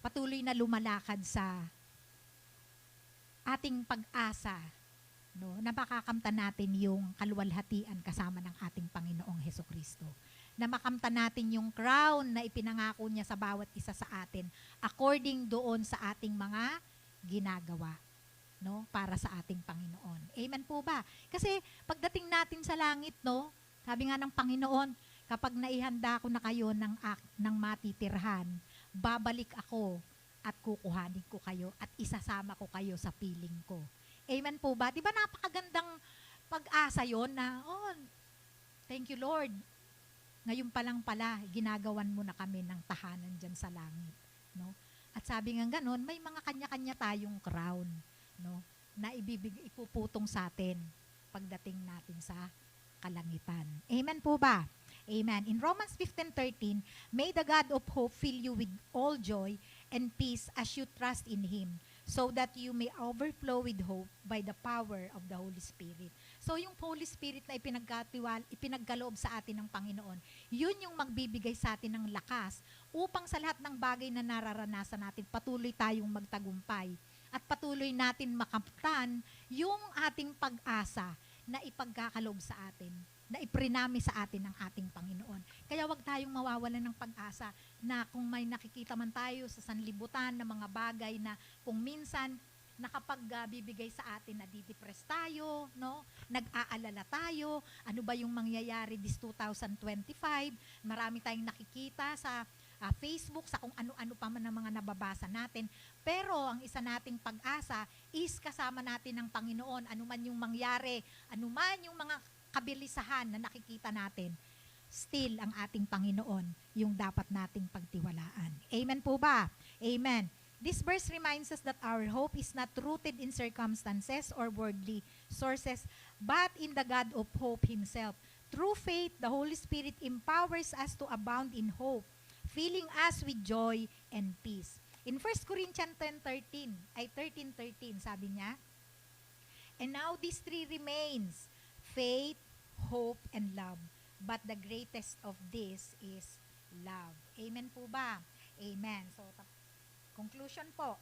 patuloy na lumalakad sa ating pag-asa, no, na makakamtan natin yung kaluwalhatian kasama ng ating Panginoong Hesukristo. na makamta natin yung crown na ipinangako niya sa bawat isa sa atin according doon sa ating mga ginagawa, no, para sa ating Panginoon. Amen po ba? Kasi pagdating natin sa langit, no, sabi nga ng Panginoon, kapag naihanda ko na kayo ng matitirhan, babalik ako at kukuhanin ko kayo at isasama ko kayo sa piling ko. Amen po ba? Di ba napakagandang pag-asa yon na, thank you Lord, ngayon pa lang pala, ginagawan mo na kami ng tahanan dyan sa langit. No? At sabi nga ganon, may mga kanya-kanya tayong crown, no, na ipuputong sa atin pagdating natin sa kalangitan. Amen po ba? Amen. In Romans 15:13, may the God of hope fill you with all joy and peace as you trust in Him, so that you may overflow with hope by the power of the Holy Spirit. So yung Holy Spirit na ipinagkaloob sa atin ng Panginoon, yun yung magbibigay sa atin ng lakas upang sa lahat ng bagay na nararanasan natin, patuloy tayong magtagumpay at patuloy natin makamtan yung ating pag-asa na ipagkakaloob sa atin, na iprinami sa atin ng ating Panginoon. Kaya wag tayong mawawalan ng pag-asa na kung may nakikita man tayo sa sanlibutan na mga bagay na kung minsan bibigay sa atin na didepress tayo, no? Nag-aalala tayo, ano ba yung mangyayari this 2025? Marami tayong nakikita sa Facebook, sa kung ano-ano pa man ang mga nababasa natin. Pero ang isa nating pag-asa is kasama natin ng Panginoon, anuman yung mangyari, anuman yung mga kabilisahan na nakikita natin, still ang ating Panginoon yung dapat nating pagtiwalaan. Amen po ba? Amen. This verse reminds us that our hope is not rooted in circumstances or worldly sources, but in the God of hope Himself. Through faith, the Holy Spirit empowers us to abound in hope, filling us with joy and peace. In 1 Corinthians 13:13, sabi niya, and now these three remains, faith, hope, and love. But the greatest of this is love. Amen po ba? Amen. So, conclusion po.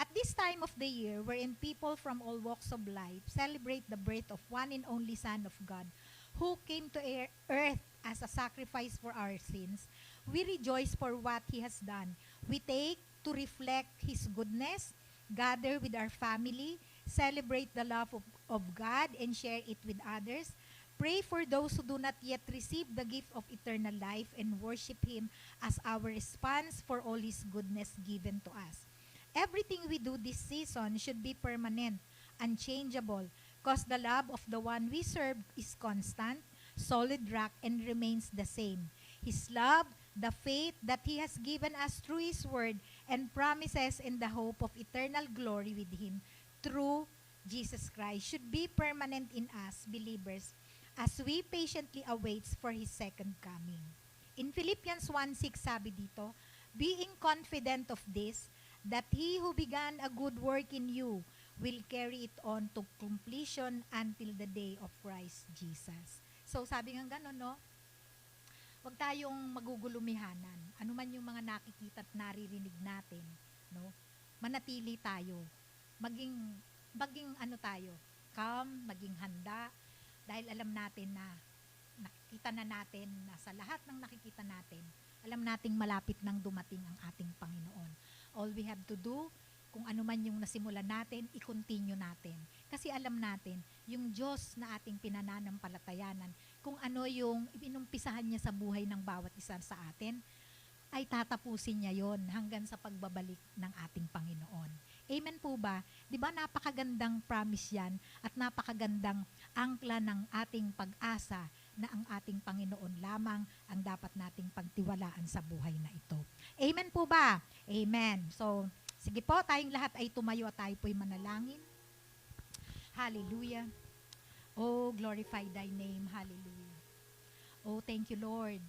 At this time of the year, wherein people from all walks of life celebrate the birth of one and only Son of God, who came to earth as a sacrifice for our sins, we rejoice for what He has done. We take to reflect His goodness, gather with our family, celebrate the love of God, and share it with others. Pray for those who do not yet receive the gift of eternal life and worship Him as our response for all His goodness given to us. Everything we do this season should be permanent, unchangeable, because the love of the one we serve is constant, solid rock, and remains the same. His love, the faith that He has given us through His word, and promises in the hope of eternal glory with Him through Jesus Christ should be permanent in us, believers, as we patiently awaits for His second coming. In Philippians 1:6 sabi dito, being confident of this, that He who began a good work in you will carry it on to completion until the day of Christ Jesus. So sabi nga gano'n, no? Huwag tayong magugulumihanan. Ano man yung mga nakikita at naririnig natin, no? Manatili tayo. Maging ano tayo, calm, maging handa, dahil alam natin na nakikita na natin na sa lahat ng nakikita natin, alam nating malapit nang dumating ang ating Panginoon. All we have to do, kung ano man yung nasimulan natin, i-continue natin. Kasi alam natin, yung Diyos na ating pinananampalatayanan, kung ano yung inumpisahan niya sa buhay ng bawat isa sa atin, ay tatapusin niya yon hanggang sa pagbabalik ng ating Panginoon. Amen po ba? Di ba napakagandang promise yan at napakagandang angkla ng ating pag-asa na ang ating Panginoon lamang ang dapat nating pagtiwalaan sa buhay na ito. Amen po ba? Amen. So, sige po, tayong lahat ay tumayo at tayo po'y manalangin. Hallelujah. Oh, glorify Thy name. Hallelujah. Oh, thank you, Lord.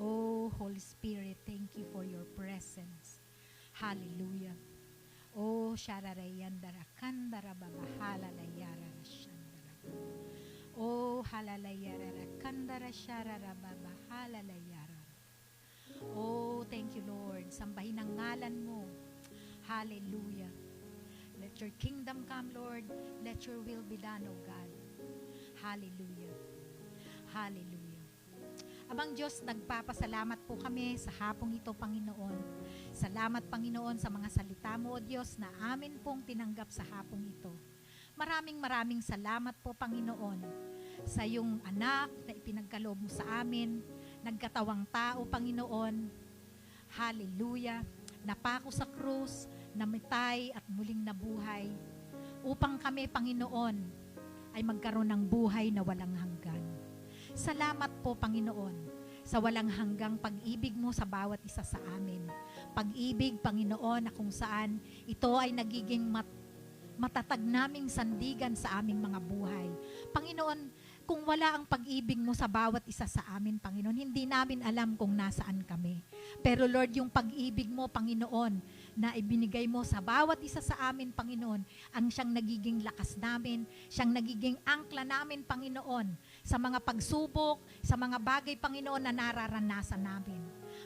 Oh, Holy Spirit, thank you for your presence. Hallelujah. Oh, shararayandara kandara babahalayara shandara. Oh, halalayara kandara sharara babahalayara. Oh, thank you, Lord. Sambahin ang ngalan mo. Hallelujah. Let your kingdom come, Lord. Let your will be done, O God. Hallelujah. Hallelujah. Amang Diyos, nagpapasalamat po kami sa hapong ito, Panginoon. Salamat, Panginoon, sa mga salita mo, O Diyos, na amin pong tinanggap sa hapong ito. Maraming salamat po, Panginoon, sa iyong anak na ipinagkaloob mo sa amin, nagkatawang tao, Panginoon. Hallelujah. Napako sa krus, namitay at muling nabuhay upang kami, Panginoon, ay magkaroon ng buhay na walang hanggan. Salamat po, Panginoon, sa walang hanggang pag-ibig mo sa bawat isa sa amin. Pag-ibig, Panginoon, na kung saan ito ay nagiging matatag naming sandigan sa aming mga buhay. Panginoon, kung wala ang pag-ibig mo sa bawat isa sa amin, Panginoon, hindi namin alam kung nasaan kami. Pero Lord, yung pag-ibig mo, Panginoon, na ibinigay mo sa bawat isa sa amin, Panginoon, ang siyang nagiging lakas namin, siyang nagiging angkla namin, Panginoon, sa mga pagsubok, sa mga bagay, Panginoon, na nararanasan namin.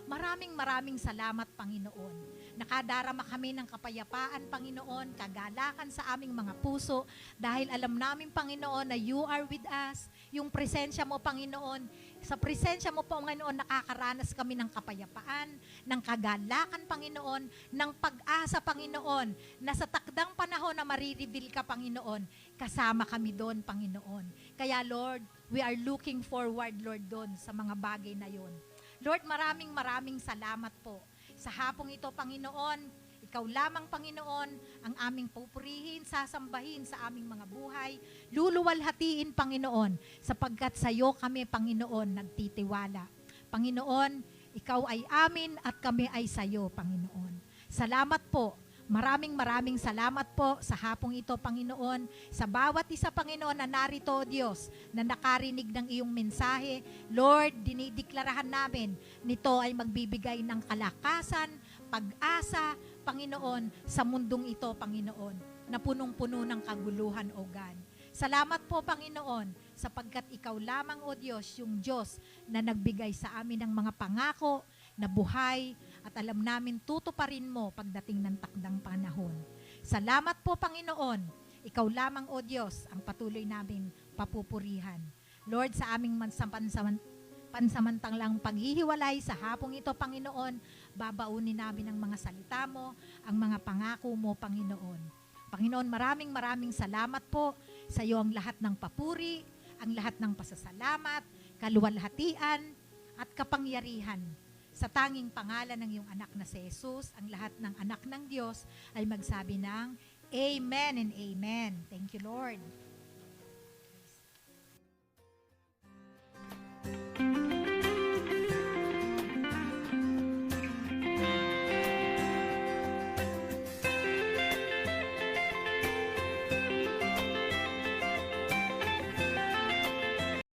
Maraming salamat, Panginoon. Nakadarama kami ng kapayapaan, Panginoon, kagalakan sa aming mga puso, dahil alam namin, Panginoon, na you are with us. Yung presensya mo, Panginoon, sa presensya mo, Panginoon, nakakaranas kami ng kapayapaan, ng kagalakan, Panginoon, ng pag-asa, Panginoon, na sa takdang panahon na marireveal ka, Panginoon, kasama kami doon, Panginoon. Kaya, Lord, we are looking forward, Lord, doon sa mga bagay na yon. Lord, maraming salamat po. Sa hapong ito, Panginoon, ikaw lamang, Panginoon, ang aming pupurihin, sasambahin sa aming mga buhay, luluwalhatiin, Panginoon, sapagkat sa iyo kami, Panginoon, nagtitiwala. Panginoon, ikaw ay amin at kami ay sa iyo, Panginoon. Salamat po. Maraming salamat po sa hapong ito, Panginoon, sa bawat isa, Panginoon, na narito, O Diyos, na nakarinig ng iyong mensahe. Lord, dinideklarahan namin, nito ay magbibigay ng kalakasan, pag-asa, Panginoon, sa mundong ito, Panginoon, na punong-puno ng kaguluhan, O God. Salamat po, Panginoon, sapagkat ikaw lamang, O Diyos, yung Diyos na nagbigay sa amin ng mga pangako na buhay, at alam namin tutuparin mo pagdating ng takdang panahon. Salamat po, Panginoon. Ikaw lamang, O Diyos, ang patuloy namin papupurihan. Lord, sa aming pansamantalang paghihiwalay sa hapong ito, Panginoon, babaunin namin ang mga salita mo, ang mga pangako mo, Panginoon. Panginoon, maraming salamat po sa iyo ang lahat ng papuri, ang lahat ng pasasalamat, kaluwalhatian, at kapangyarihan. Sa tanging pangalan ng iyong anak na si Jesus, ang lahat ng anak ng Diyos ay magsabi ng Amen and Amen. Thank you, Lord.